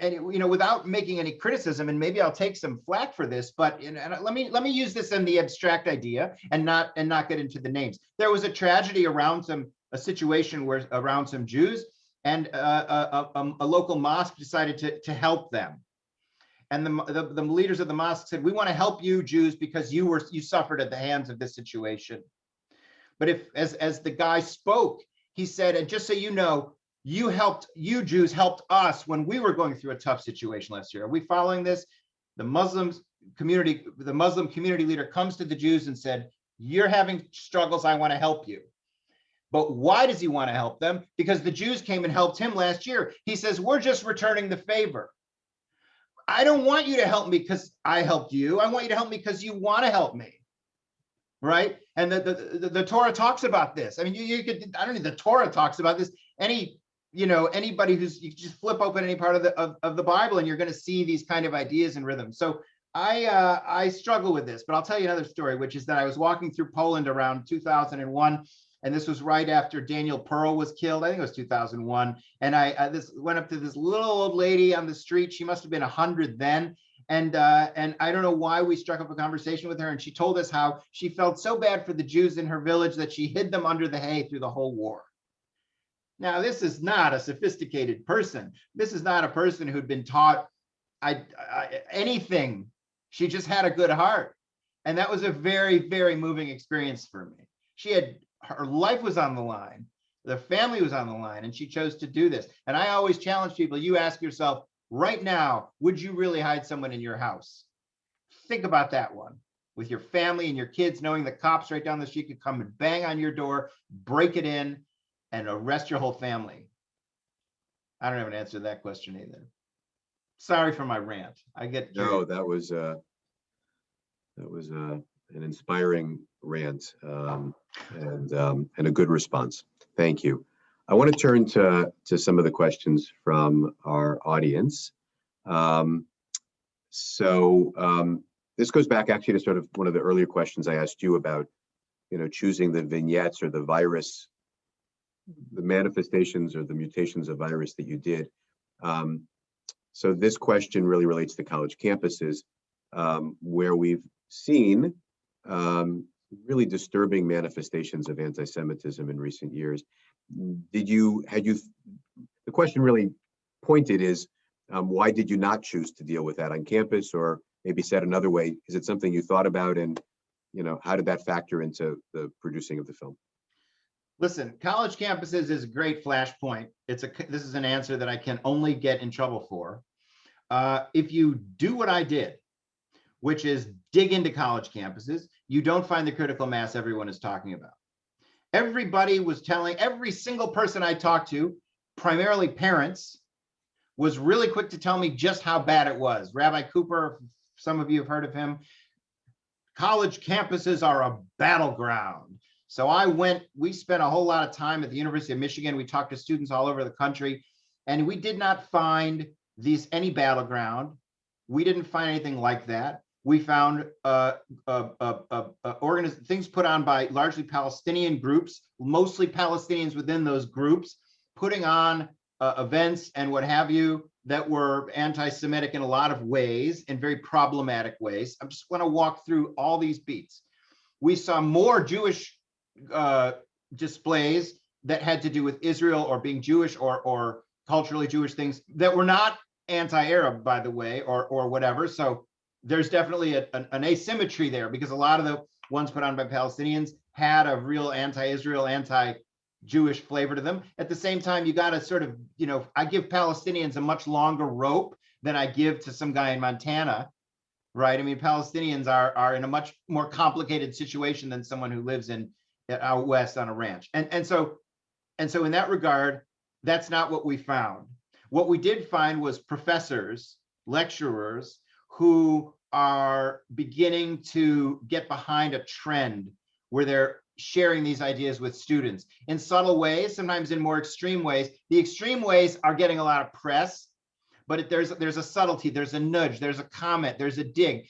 without making any criticism, and maybe I'll take some flack for this, but let me use this in the abstract idea and not get into the names. There was a tragedy around a situation where around some Jews, and a local mosque decided to help them. And the leaders of the mosque said, we want to help you Jews because you suffered at the hands of this situation. But as the guy spoke, he said, and just so you know, you Jews helped us when we were going through a tough situation last year. Are we following this? The Muslim community leader comes to the Jews and said, you're having struggles, I want to help you. But why does he want to help them? Because the Jews came and helped him last year. He says, we're just returning the favor. I don't want you to help me because I helped you. I want you to help me because you want to help me. Right? And the Torah talks about this. I mean, you could, I don't know, the Torah talks about this. Anybody who's, you just flip open any part of the Bible and you're going to see these kind of ideas and rhythms. So I struggle with this, but I'll tell you another story, which is that I was walking through Poland around 2001, and this was right after Daniel Pearl was killed. I think it was 2001. And I went up to this little old lady on the street. She must have been 100 then. And I don't know why we struck up a conversation with her, and she told us how she felt so bad for the Jews in her village that she hid them under the hay through the whole war. Now, this is not a sophisticated person. This is not a person who'd been taught anything. She just had a good heart. And that was a very, very moving experience for me. Her life was on the line. The family was on the line, and she chose to do this. And I always challenge people, you ask yourself, right now, would you really hide someone in your house? Think about that one. With your family and your kids, knowing the cops right down the street could come and bang on your door, break it in, and arrest your whole family. I don't have an answer to that question either. Sorry for my rant. I get no, that was an inspiring rant and a good response. Thank you. I want to turn to some of the questions from our audience. This goes back actually to sort of one of the earlier questions I asked you about, choosing the vignettes or the virus, the manifestations or the mutations of virus that you did. So this question really relates to college campuses, where we've seen really disturbing manifestations of anti-Semitism in recent years. The question really pointed is, why did you not choose to deal with that on campus? Or maybe said another way, is it something you thought about, and how did that factor into the producing of the film? Listen, college campuses is a great flashpoint. This is an answer that I can only get in trouble for. If you do what I did, which is dig into college campuses, you don't find the critical mass everyone is talking about. Everybody was telling, every single person I talked to, primarily parents, was really quick to tell me just how bad it was. Rabbi Cooper, some of you have heard of him. College campuses are a battleground. So we spent a whole lot of time at the University of Michigan. We talked to students all over the country, and we did not find any battleground. We didn't find anything like that. We found things put on by largely Palestinian groups, mostly Palestinians within those groups, putting on events and what have you that were anti-Semitic in a lot of ways, in very problematic ways. I just want to walk through all these beats. We saw more Jewish displays that had to do with Israel or being Jewish or culturally Jewish things that were not anti-Arab, by the way, or whatever. So there's definitely an asymmetry there, because a lot of the ones put on by Palestinians had a real anti-Israel, anti-Jewish flavor to them. At the same time, you got to sort of, I give Palestinians a much longer rope than I give to some guy in Montana, right? I mean, Palestinians are in a much more complicated situation than someone who lives out west on a ranch. And so in that regard, that's not what we found. What we did find was professors, lecturers, who are beginning to get behind a trend where they're sharing these ideas with students in subtle ways, sometimes in more extreme ways. The extreme ways are getting a lot of press, but there's a subtlety, there's a nudge, there's a comment, there's a dig.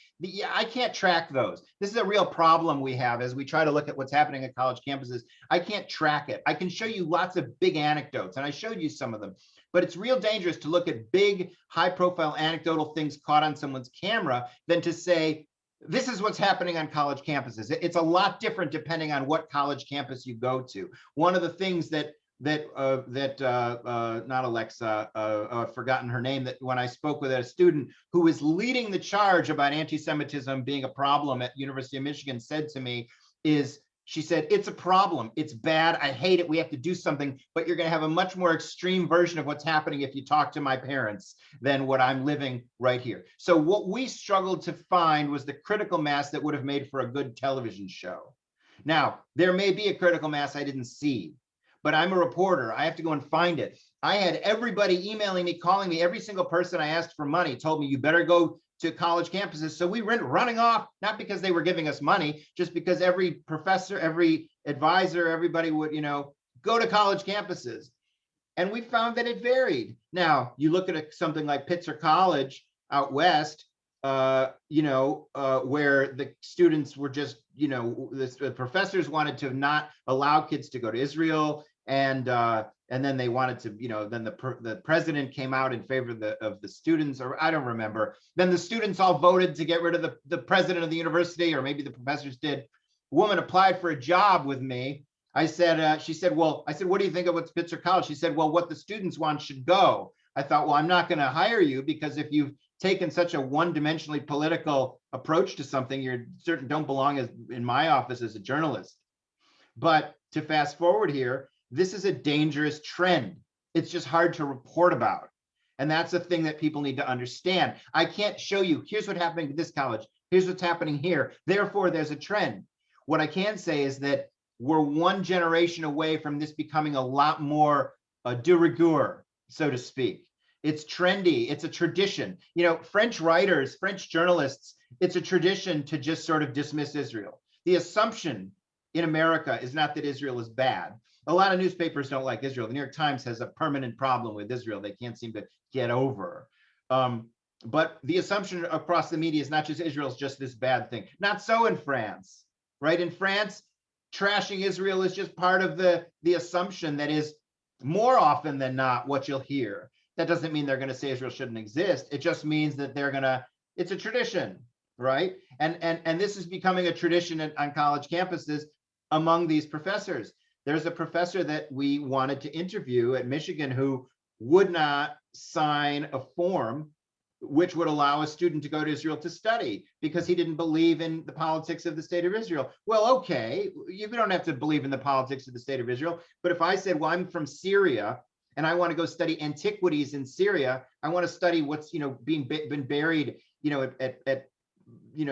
I can't track those. This is a real problem we have as we try to look at what's happening at college campuses. I can't track it. I can show you lots of big anecdotes, and I showed you some of them. But it's real dangerous to look at big, high-profile anecdotal things caught on someone's camera than to say, this is what's happening on college campuses. It's a lot different depending on what college campus you go to. One of the things that not Alexa, I've forgotten her name, that when I spoke with a student who was leading the charge about anti-Semitism being a problem at University of Michigan said to me she said, it's a problem, it's bad, I hate it, we have to do something, but you're gonna have a much more extreme version of what's happening if you talk to my parents than what I'm living right here. So what we struggled to find was the critical mass that would have made for a good television show. Now, there may be a critical mass I didn't see. but I'm a reporter. I have to go and find it. I had everybody emailing me, calling me. Every single person I asked for money told me, you better go to college campuses. So we went running off, not because they were giving us money, just because every professor, every advisor, everybody would, go to college campuses. And we found that it varied. Now, you look at something like Pittsburgh College out west, where the students were just, the professors wanted to not allow kids to go to Israel, and then they wanted to, then the president came out in favor of the students, or I don't remember. Then the students all voted to get rid of the president of the university, or maybe the professors did. A woman applied for a job with me. I said, she said, well, I said, what do you think of what's Pittsburgh College? She said, well, what the students want should go. I thought, well, I'm not going to hire you, because if you've taken such a one-dimensionally political approach to something, you're certain don't belong in my office as a journalist. But to fast forward here, this is a dangerous trend. It's just hard to report about. And that's the thing that people need to understand. I can't show you, here's what's happening to this college, here's what's happening here, therefore there's a trend. What I can say is that we're one generation away from this becoming a lot more de rigueur, so to speak. It's trendy, it's a tradition. French writers, French journalists, it's a tradition to just sort of dismiss Israel. The assumption in America is not that Israel is bad. A lot of newspapers don't like Israel. The New York Times has a permanent problem with Israel they can't seem to get over. But the assumption across the media is not just Israel's just this bad thing. Not so in France, right? In France, trashing Israel is just part of the assumption that is more often than not what you'll hear. That doesn't mean they're going to say Israel shouldn't exist. It just means that it's a tradition, right? And this is becoming a tradition on college campuses among these professors. There's a professor that we wanted to interview at Michigan who would not sign a form which would allow a student to go to Israel to study because he didn't believe in the politics of the state of Israel. Well, okay, you don't have to believe in the politics of the state of Israel. But if I said, well, I'm from Syria and I want to go study antiquities in Syria, I want to study what's, been buried, at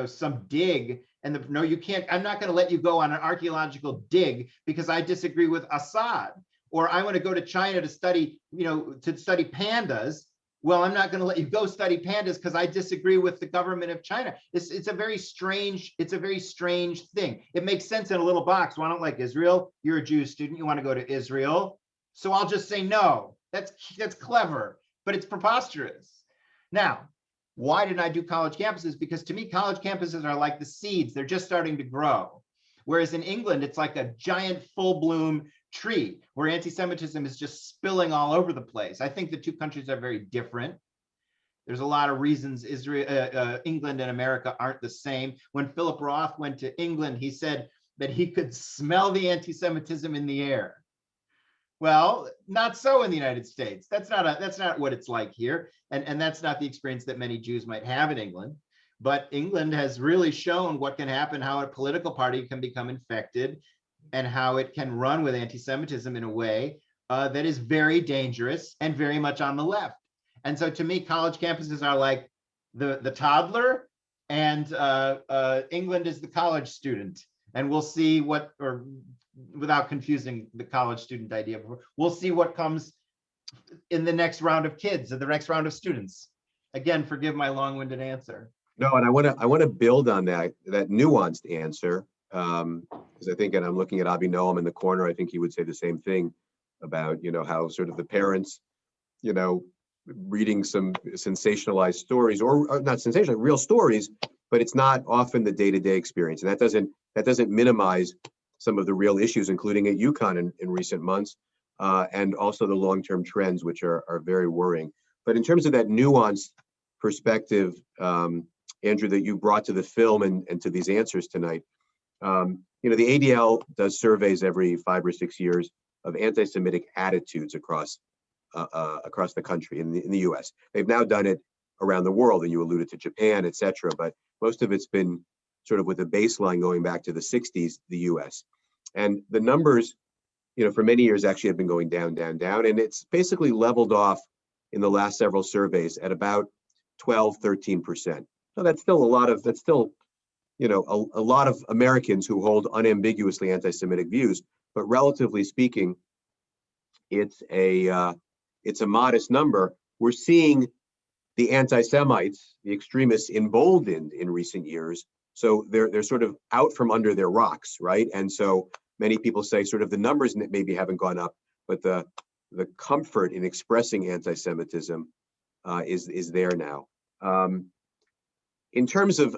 some dig. And no, you can't, I'm not going to let you go on an archaeological dig because I disagree with Assad. Or I want to go to China to study, study pandas. Well, I'm not going to let you go study pandas because I disagree with the government of China. It's a very strange thing. It makes sense in a little box. Well, I don't like Israel. You're a Jewish student. You want to go to Israel. So I'll just say no. That's clever, but it's preposterous. Now, why didn't I do college campuses? Because to me, college campuses are like the seeds. They're just starting to grow. Whereas in England, it's like a giant full bloom tree where anti-Semitism is just spilling all over the place. I think the two countries are very different. There's a lot of reasons England and America aren't the same. When Philip Roth went to England, he said that he could smell the anti-Semitism in the air. Well, not so in the United States. That's not what it's like here. And that's not the experience that many Jews might have in England. But England has really shown what can happen, how a political party can become infected and how it can run with anti-Semitism in a way that is very dangerous and very much on the left. And so to me, college campuses are like the toddler, and England is the college student. And we'll see without confusing the college student idea, we'll see what comes in the next round of kids or the next round of students. Again, forgive my long-winded answer. No, and I want to build on that nuanced answer, because I think, and I'm looking at Avi Noam in the corner, I think he would say the same thing about, how sort of the parents, reading some sensationalized stories, or not sensational, real stories, but it's not often the day-to-day experience, and that doesn't minimize some of the real issues, including at UConn in recent months, and also the long-term trends, which are very worrying. But in terms of that nuanced perspective, Andrew, that you brought to the film and to these answers tonight, the ADL does surveys every 5 or 6 years of anti-Semitic attitudes across the country in the U.S. They've now done it around the world, and you alluded to Japan, et cetera, but most of it's been sort of with a baseline going back to the 60s, the U.S. And the numbers, for many years actually have been going down, down, down, and it's basically leveled off in the last several surveys at about 12, 13%. So that's still a lot of Americans who hold unambiguously anti-Semitic views, but relatively speaking, it's a modest number. We're seeing the anti-Semites, the extremists, emboldened in recent years. So they're sort of out from under their rocks, right? And so many people say sort of the numbers maybe haven't gone up, but the comfort in expressing anti-Semitism is there now. In terms of,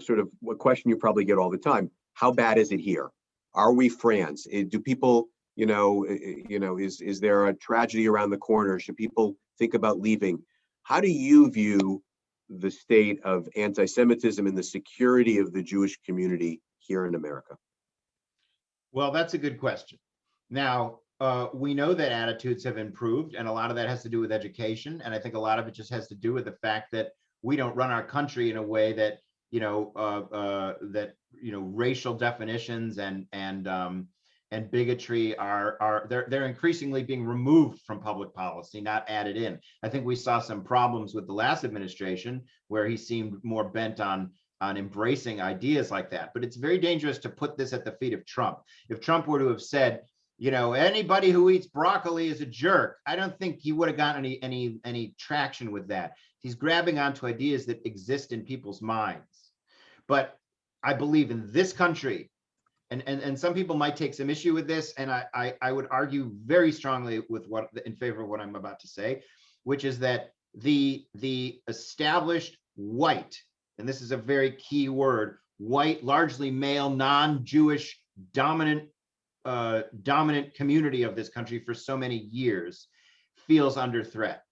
sort of what question you probably get all the time, how bad is it here? Are we France? Do people, is there a tragedy around the corner? Should people think about leaving? How do you view the state of anti-Semitism and the security of the Jewish community here in America? Well, that's a good question. Now, we know that attitudes have improved, and a lot of that has to do with education. And I think a lot of it just has to do with the fact that we don't run our country in a way that, racial definitions and bigotry they're increasingly being removed from public policy, not added in. I think we saw some problems with the last administration where he seemed more bent on embracing ideas like that. But it's very dangerous to put this at the feet of Trump. If Trump were to have said, anybody who eats broccoli is a jerk, I don't think he would have gotten any traction with that. He's grabbing onto ideas that exist in people's minds. But I believe in this country, and some people might take some issue with this, and I would argue very strongly with in favor of what I'm about to say, which is that the established white, and this is a very key word, white, largely male, non-Jewish dominant community of this country for so many years feels under threat.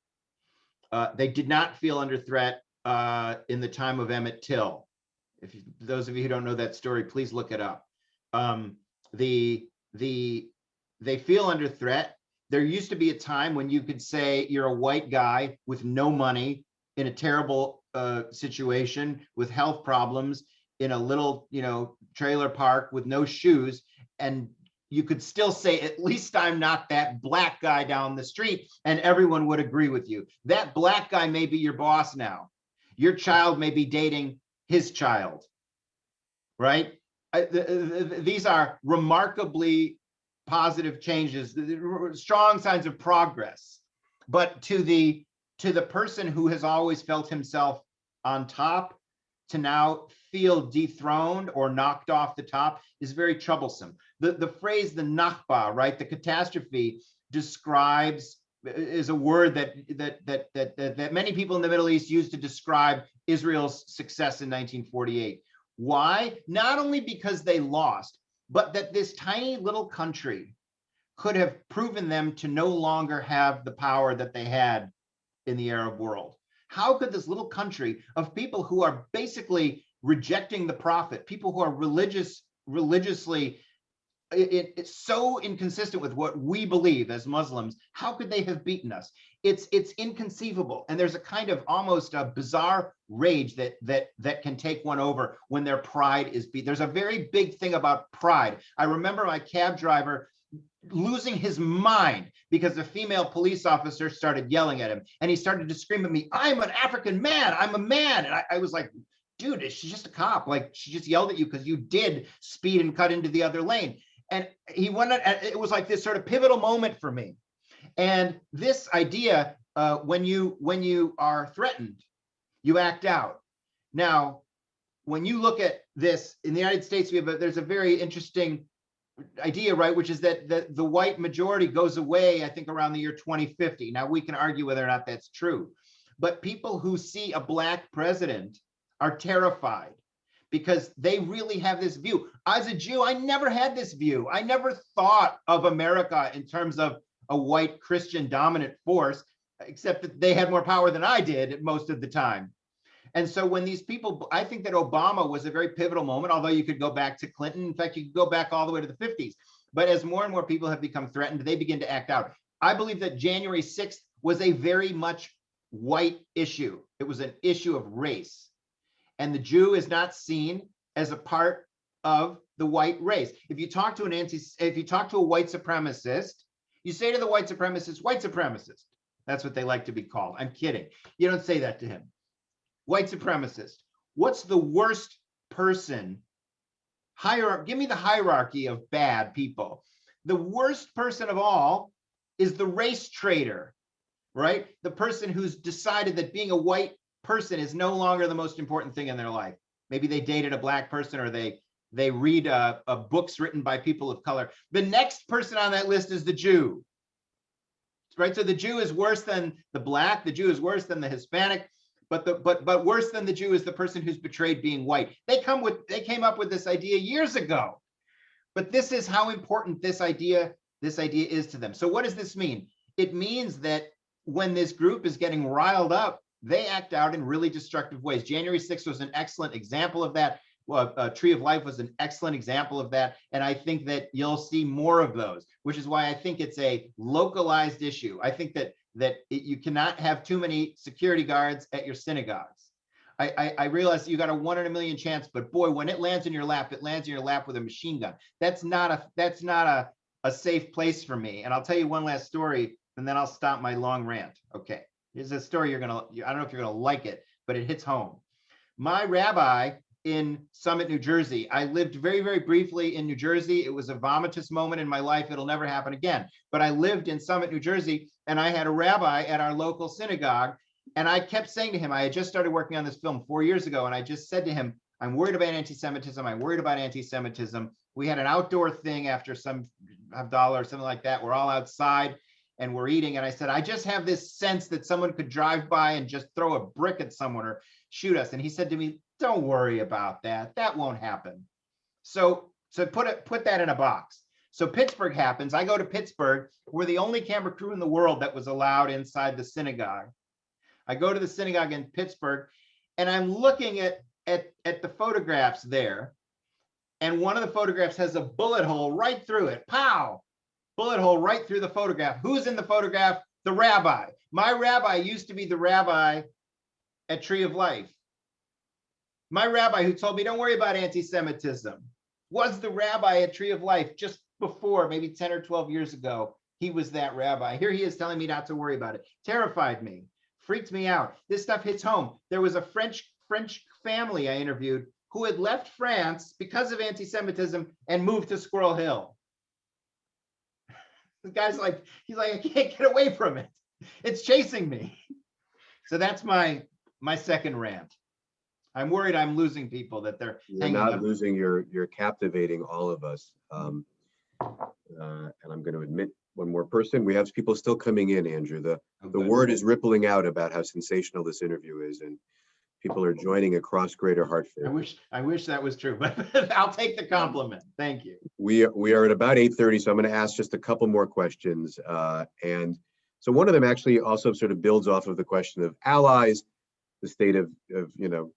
They did not feel under threat in the time of Emmett Till. Those of you who don't know that story, please look it up. They feel under threat. There used to be a time when you could say you're a white guy with no money in a terrible situation with health problems in a little, trailer park with no shoes, and you could still say, at least I'm not that black guy down the street, and everyone would agree with you. That black guy may be your boss now. Your child may be dating his child, right? These are remarkably positive changes, strong signs of progress. But to the person who has always felt himself on top, to now feel dethroned or knocked off the top is very troublesome. The phrase, the Nakba, right, the catastrophe, is a word that many people in the Middle East used to describe Israel's success in 1948. Why? Not only because they lost, but that this tiny little country could have proven them to no longer have the power that they had in the Arab world. How could this little country of people who are basically rejecting the prophet, people who are religiously it's so inconsistent with what we believe as Muslims, how could they have beaten us? It's inconceivable. And there's a kind of almost a bizarre rage that can take one over when their pride is beat. There's a very big thing about pride. I remember my cab driver losing his mind because a female police officer started yelling at him, and he started to scream at me, "I'm an African man, I'm a man." And I was like, dude, she's just a cop. Like, she just yelled at you because you did speed and cut into the other lane. And he went, it was like this sort of pivotal moment for me. And this idea, when you are threatened, you act out. Now, when you look at this in the United States, there's a very interesting idea, right, which is that the white majority goes away, I think, around the year 2050. Now, we can argue whether or not that's true, but people who see a black president are terrified because they really have this view. As a Jew, I never had this view. I never thought of America in terms of a white Christian dominant force, except that they had more power than I did most of the time. And so when these people, I think that Obama was a very pivotal moment, although you could go back to Clinton. In fact, you could go back all the way to the 50s. But as more and more people have become threatened, they begin to act out. I believe that January 6th was a very much white issue. It was an issue of race. And the Jew is not seen as a part of the white race. If you talk to a white supremacist, you say to the white supremacist. That's what they like to be called. I'm kidding. You don't say that to him. White supremacist. What's the worst person? Give me the hierarchy of bad people. The worst person of all is the race traitor, right? The person who's decided that being a white person is no longer the most important thing in their life. Maybe they dated a black person, or they read books written by people of color. The next person on that list is the Jew, right? So the Jew is worse than the black. The Jew is worse than the Hispanic. But worse than the Jew is the person who's betrayed being white. They came up with this idea years ago. But this is how important this idea is to them. So what does this mean? It means that when this group is getting riled up, they act out in really destructive ways. January 6th was an excellent example of that. Tree of Life was an excellent example of that. And I think that you'll see more of those, which is why I think it's a localized issue. I think that you cannot have too many security guards at your synagogues. I realize you got a 1 in a million chance, but boy, when it lands in your lap, it lands in your lap with a machine gun. That's not a safe place for me. And I'll tell you one last story, and then I'll stop my long rant. Okay, here's a story I don't know if you're gonna like it, but it hits home. My rabbi in Summit, New Jersey. I lived very, very briefly in New Jersey. It was a vomitous moment in my life. It'll never happen again. But I lived in Summit, New Jersey, and I had a rabbi at our local synagogue. And I kept saying to him, I had just started working on this film 4 years ago, and I just said to him, I'm worried about anti-Semitism. I'm worried about anti-Semitism. We had an outdoor thing after some Havdalah or something like that. We're all outside and we're eating. And I said, I just have this sense that someone could drive by and just throw a brick at someone or shoot us. And he said to me, don't worry about that. That won't happen. So put that in a box. So Pittsburgh happens. I go to Pittsburgh. We're the only camera crew in the world that was allowed inside the synagogue. I go to the synagogue in Pittsburgh, and I'm looking at the photographs there. And one of the photographs has a bullet hole right through it. Pow! Bullet hole right through the photograph. Who's in the photograph? The rabbi. My rabbi used to be the rabbi at Tree of Life. My rabbi who told me, don't worry about anti-Semitism, was the rabbi at Tree of Life just before, maybe 10 or 12 years ago. He was that rabbi. Here he is telling me not to worry about it. Terrified me, freaked me out. This stuff hits home. There was a French family I interviewed who had left France because of anti-Semitism and moved to Squirrel Hill. The guy's like, he's like, I can't get away from it. It's chasing me. So that's my second rant. I'm worried I'm losing people, that they're You're not losing, you're captivating all of us. And I'm going to admit one more person. We have people still coming in, Andrew. The word is rippling out about how sensational this interview is, and people are joining across Greater Hartford. I wish that was true, but I'll take the compliment. Thank you. We are at about 8:30, so I'm going to ask just a couple more questions. And so one of them actually also sort of builds off of the question of allies, the state of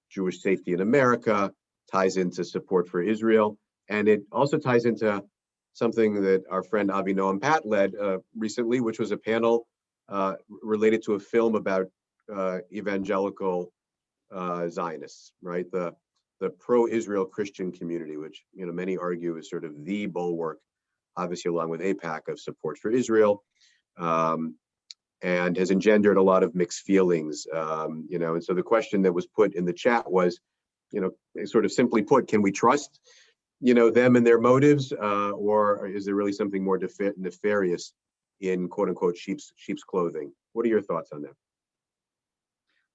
Jewish safety in America, ties into support for Israel, and it also ties into something that our friend Avinoam Pat led recently, which was a panel related to a film about evangelical Zionists, right? The pro-Israel Christian community, which many argue is sort of the bulwark, obviously along with AIPAC, of support for Israel. And has engendered a lot of mixed feelings, and so the question that was put in the chat was, sort of simply put, can we trust, them and their motives, or is there really something more nefarious in quote unquote sheep's clothing? What are your thoughts on that?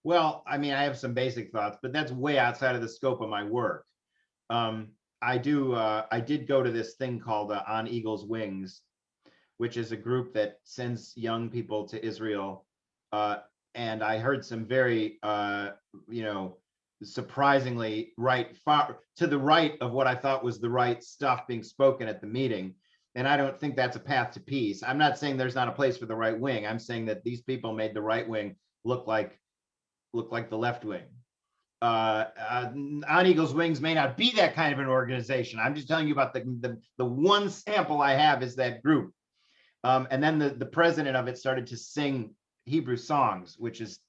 Well, I mean, I have some basic thoughts, but that's way outside of the scope of my work. I did go to this thing called On Eagle's Wings, which is a group that sends young people to Israel. And I heard some very, surprisingly far to the right of what I thought was the right stuff being spoken at the meeting. And I don't think that's a path to peace. I'm not saying there's not a place for the right wing. I'm saying that these people made the right wing look like the left wing. On Eagle's Wings may not be that kind of an organization. I'm just telling you about the one sample I have is that group. And then the president of it started to sing Hebrew songs, which is,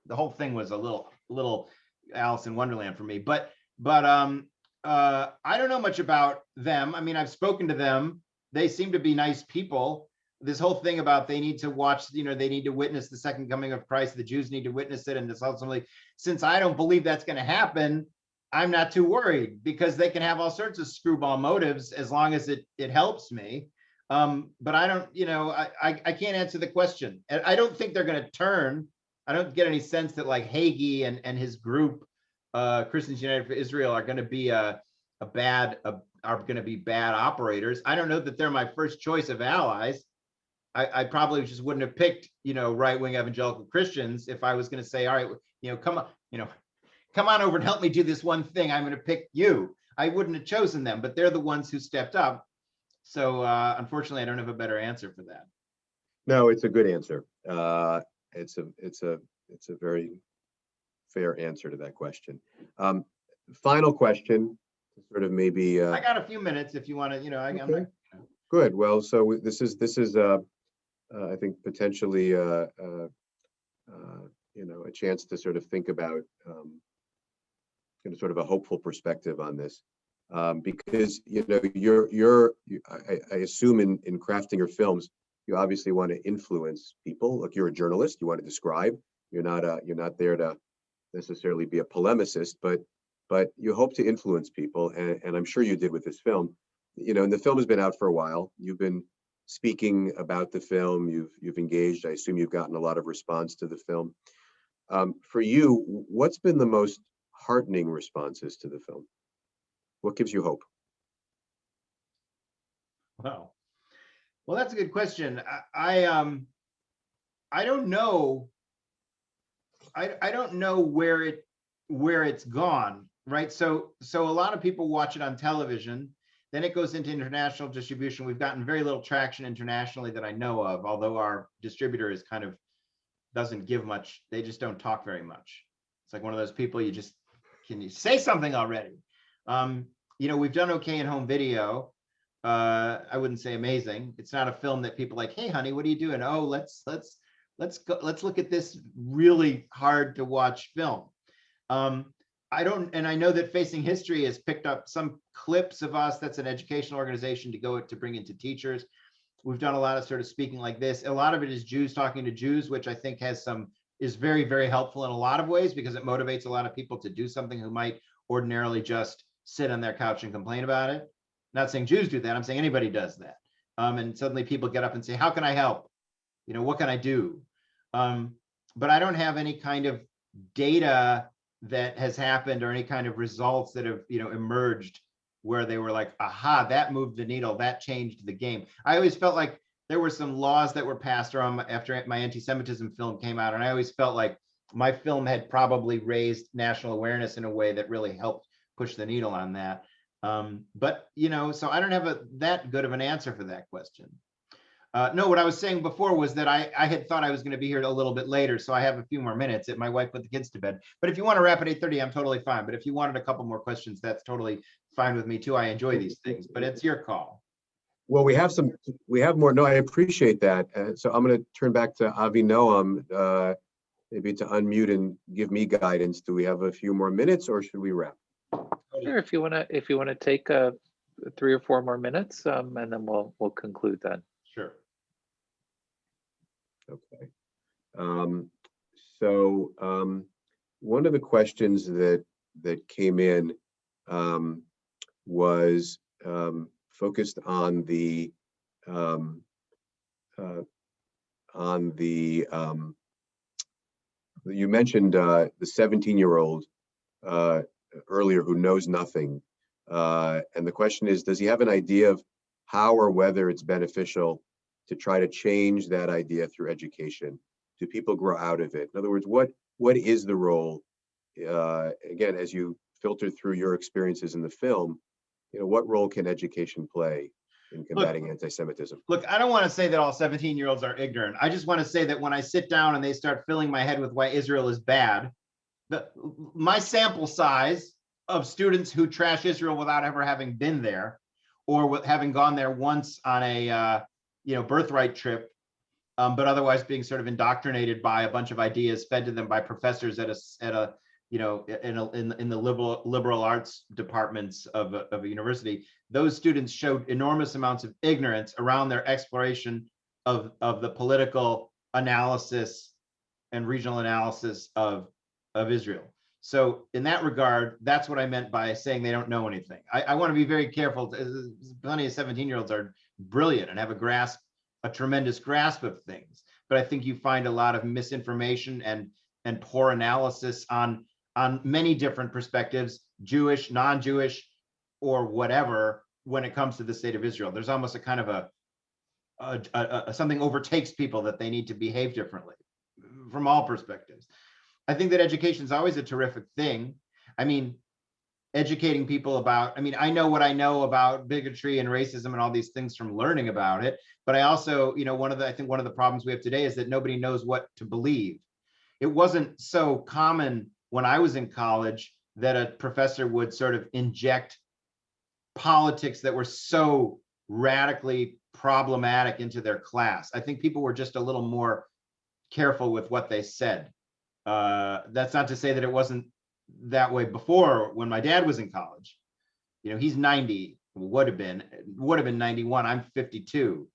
the whole thing was a little Alice in Wonderland for me. But I don't know much about them. I mean, I've spoken to them. They seem to be nice people. This whole thing about they need to watch, they need to witness the second coming of Christ. The Jews need to witness it. And this ultimately, since I don't believe that's going to happen, I'm not too worried, because they can have all sorts of screwball motives as long as it helps me. But I don't, I can't answer the question. And I don't think they're going to turn. I don't get any sense that like Hagee and his group, Christians United for Israel, are going to be are going to be bad operators. I don't know that they're my first choice of allies. I probably just wouldn't have picked, right-wing evangelical Christians if I was going to say, all right, come on, come on over and help me do this one thing. I'm going to pick you. I wouldn't have chosen them, but they're the ones who stepped up. So unfortunately, I don't have a better answer for that. No, it's a good answer. It's a very fair answer to that question. Final question, sort of maybe. I got a few minutes if you want to, Okay. Good. Well, so this is I think potentially a chance to sort of think about sort of a hopeful perspective on this, because I assume in crafting your films, you obviously want to influence people. Look, you're a journalist. You want to describe. You're not there to necessarily be a polemicist, but you hope to influence people, and I'm sure you did with this film. And the film has been out for a while. You've been speaking about the film. You've engaged. I assume you've gotten a lot of response to the film. For you, what's been the most heartening responses to the film? What gives you hope? Wow. Well, that's a good question. I don't know. I don't know where it's gone, right? So a lot of people watch it on television. Then it goes into international distribution. We've gotten very little traction internationally that I know of, although our distributor is kind of doesn't give much. They just don't talk very much. It's like one of those people can you say something already? We've done okay in home video. I wouldn't say amazing. It's not a film that people like, hey honey, what are you doing? Oh, let's look at this really hard to watch film. I know that Facing History has picked up some clips of us. That's an educational organization to bring into teachers. We've done a lot of sort of speaking like this. A lot of it is Jews talking to Jews, which I think is very, very helpful in a lot of ways, because it motivates a lot of people to do something who might ordinarily just sit on their couch and complain about it. Not saying Jews do that. I'm saying anybody does that. And suddenly people get up and say, how can I help? What can I do? But I don't have any kind of data that has happened or any kind of results that have, emerged where they were like, aha, that moved the needle, that changed the game. I always felt like there were some laws that were passed around after my Anti-Semitism film came out. And I always felt like my film had probably raised national awareness in a way that really helped push the needle on that. But, so I don't have that good of an answer for that question. No, what I was saying before was that I had thought I was going to be here a little bit later, so I have a few more minutes. My wife put the kids to bed. But if you want to wrap at 8:30, I'm totally fine. But if you wanted a couple more questions, that's totally fine with me too. I enjoy these things, but it's your call. Well, we have more. No, I appreciate that. So I'm going to turn back to Avi Noam, maybe to unmute and give me guidance. Do we have a few more minutes, or should we wrap? Sure, if you want to take 3 or 4 more minutes, and then we'll conclude then. Sure. Okay. So one of the questions that came in was focused on the you mentioned the 17-year-old earlier who knows nothing, and the question is, does he have an idea of how or whether it's beneficial to try to change that idea through education? Do people grow out of it? In other words, what is the role? Again, as you filter through your experiences in the film, what role can education play in combating anti-Semitism? Look, I don't want to say that all 17-year-olds are ignorant. I just want to say that when I sit down and they start filling my head with why Israel is bad, my sample size of students who trash Israel without ever having been there, or having gone there once on a birthright trip, but otherwise being sort of indoctrinated by a bunch of ideas fed to them by professors in the liberal arts departments of a university. Those students showed enormous amounts of ignorance around their exploration of the political analysis and regional analysis of Israel. So in that regard, that's what I meant by saying they don't know anything. I want to be very careful. Plenty of 17-year-olds are brilliant and have a tremendous grasp of things. But I think you find a lot of misinformation and poor analysis on many different perspectives, Jewish, non-Jewish, or whatever, when it comes to the state of Israel. There's almost a kind of something overtakes people that they need to behave differently from all perspectives. I think that education is always a terrific thing. I mean, educating people about, I mean, I know what I know about bigotry and racism and all these things from learning about it, but I also, you know, I think one of the problems we have today is that nobody knows what to believe. It wasn't so common when I was in college that a professor would sort of inject politics that were so radically problematic into their class. I think people were just a little more careful with what they said. That's not to say that it wasn't that way before when my dad was in college. You know, he's 90, would have been 91. I'm 52.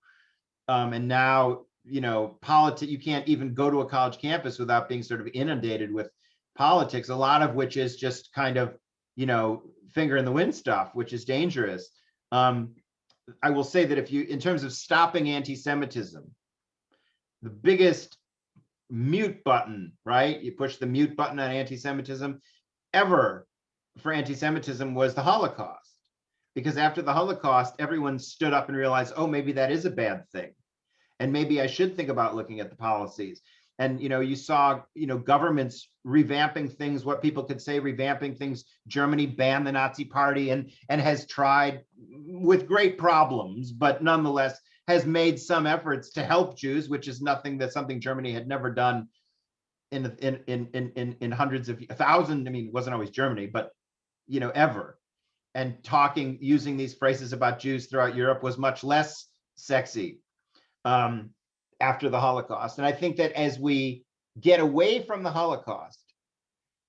And now, you know, politics, you can't even go to a college campus without being sort of inundated with politics, a lot of which is just kind of, you know, finger in the wind stuff, which is dangerous. I will say that if you, in terms of stopping anti-Semitism, the biggest mute button, right? You push the mute button on anti-Semitism ever for anti-Semitism was the Holocaust. Because after the Holocaust, everyone stood up and realized, oh, maybe that is a bad thing. And maybe I should think about looking at the policies. And, you know, you saw, you know, governments revamping things, what people could say, revamping things. Germany banned the Nazi Party and has tried with great problems, but nonetheless has made some efforts to help Jews, which is something Germany had never done in hundreds of thousands. I mean, it wasn't always Germany, but, you know, ever. And using these phrases about Jews throughout Europe was much less sexy after the Holocaust. And I think that as we get away from the Holocaust,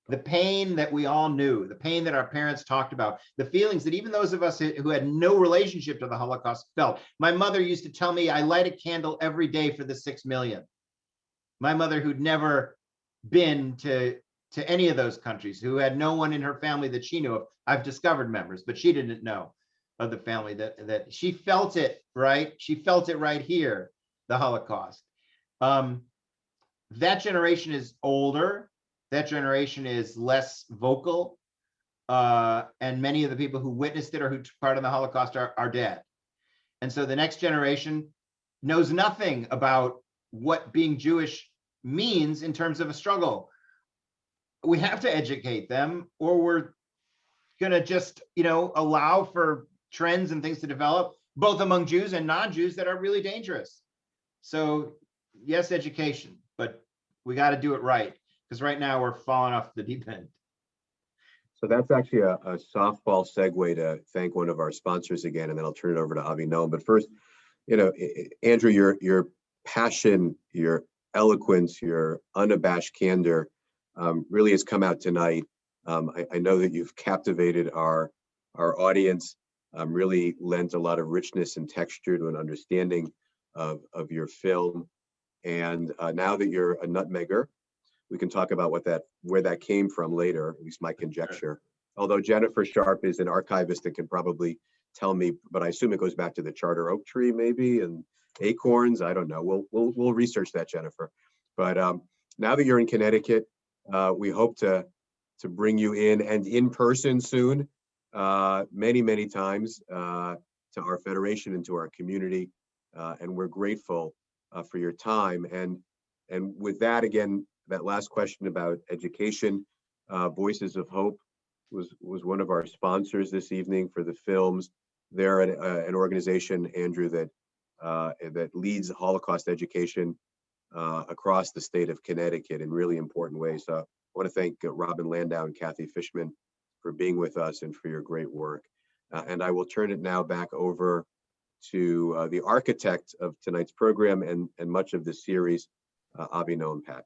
the pain that we all knew, the pain that our parents talked about, the feelings that even those of us who had no relationship to the Holocaust felt. My mother used to tell me, I light a candle every day for the 6 million. My mother, who'd never been to any of those countries, who had no one in her family that she knew of. I've discovered members, but she didn't know of the family that she felt it, right? She felt it right here, the Holocaust. That generation is older. That generation is less vocal. And many of the people who witnessed it or who took part in the Holocaust are dead. And so the next generation knows nothing about what being Jewish means in terms of a struggle. We have to educate them, or we're going to just, you know, allow for trends and things to develop, both among Jews and non-Jews, that are really dangerous. So yes, education, but we got to do it right, because right now we're falling off the deep end. So that's actually a softball segue to thank one of our sponsors again, and then I'll turn it over to Avinoam. But first, you know, Andrew, your passion, your eloquence, your unabashed candor really has come out tonight. I know that you've captivated our audience, really lent a lot of richness and texture to an understanding of your film. And now that you're a nutmegger, we can talk about where that came from later, at least my conjecture. Although Jennifer Sharp is an archivist and can probably tell me, but I assume it goes back to the Charter Oak Tree maybe, and acorns. I don't know. We'll research that, Jennifer. But now that you're in Connecticut, we hope to bring you in person soon, many times to our federation and to our community, and we're grateful for your time. And with that, again, that last question about education, Voices of Hope was one of our sponsors this evening for the films. They're an organization, Andrew, that leads Holocaust education across the state of Connecticut in really important ways. So I want to thank Robin Landau and Kathy Fishman for being with us and for your great work. And I will turn it now back over to the architect of tonight's program and much of this series, Avinoam Pat.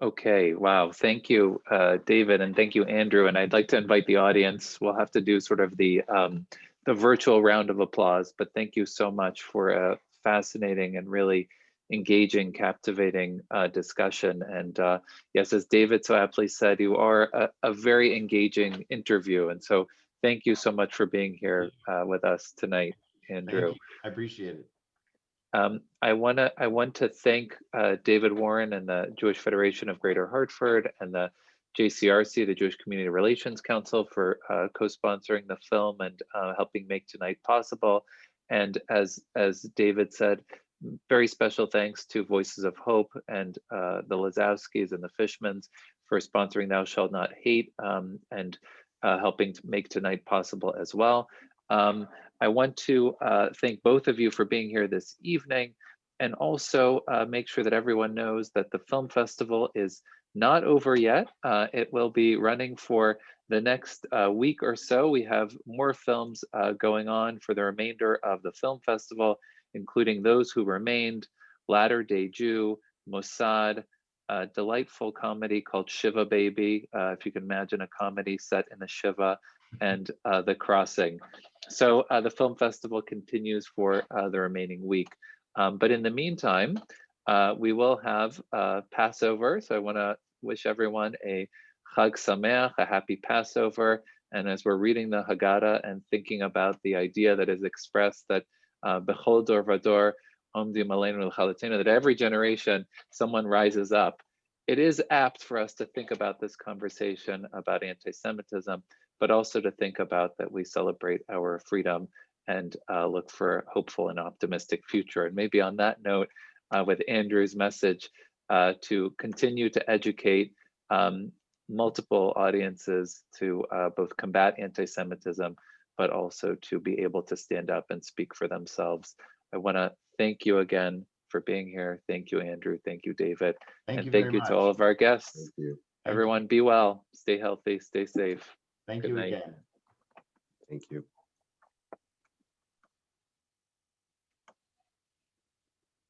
Okay, wow. Thank you, David, and thank you, Andrew. And I'd like to invite the audience. We'll have to do sort of the virtual round of applause, but thank you so much for a fascinating and really engaging, captivating discussion. And yes, as David so aptly said, you are a very engaging interview. And so thank you so much for being here with us tonight. Andrew. Thank you. I appreciate it. I want to thank David Warren and the Jewish Federation of Greater Hartford and the JCRC, the Jewish Community Relations Council, for co-sponsoring the film and helping make tonight possible. And as David said, very special thanks to Voices of Hope and the Lazowskis and the Fishmans for sponsoring Thou Shalt Not Hate and helping to make tonight possible as well. I want to thank both of you for being here this evening, and also make sure that everyone knows that the film festival is not over yet. It will be running for the next week or so. We have more films going on for the remainder of the film festival, including Those Who Remained, Latter-day Jew, Mossad, a delightful comedy called Shiva Baby, if you can imagine a comedy set in the Shiva, and The Crossing. So the film festival continues for the remaining week. But in the meantime, we will have Passover. So I want to wish everyone a Chag Sameach, a happy Passover. And as we're reading the Haggadah and thinking about the idea that is expressed that Bechol Dor Vador Omdim Aleinu L'Chalatenu, that every generation someone rises up, it is apt for us to think about this conversation about anti-Semitism, but also to think about that we celebrate our freedom and look for a hopeful and optimistic future. And maybe on that note, with Andrew's message, to continue to educate multiple audiences to both combat anti-Semitism, but also to be able to stand up and speak for themselves. I want to thank you again for being here. Thank you, Andrew. Thank you, David. Thank you thank very you much. to all of our guests. Thank you. Everyone, be well, stay healthy, stay safe. Thank Good you night. again. Thank you.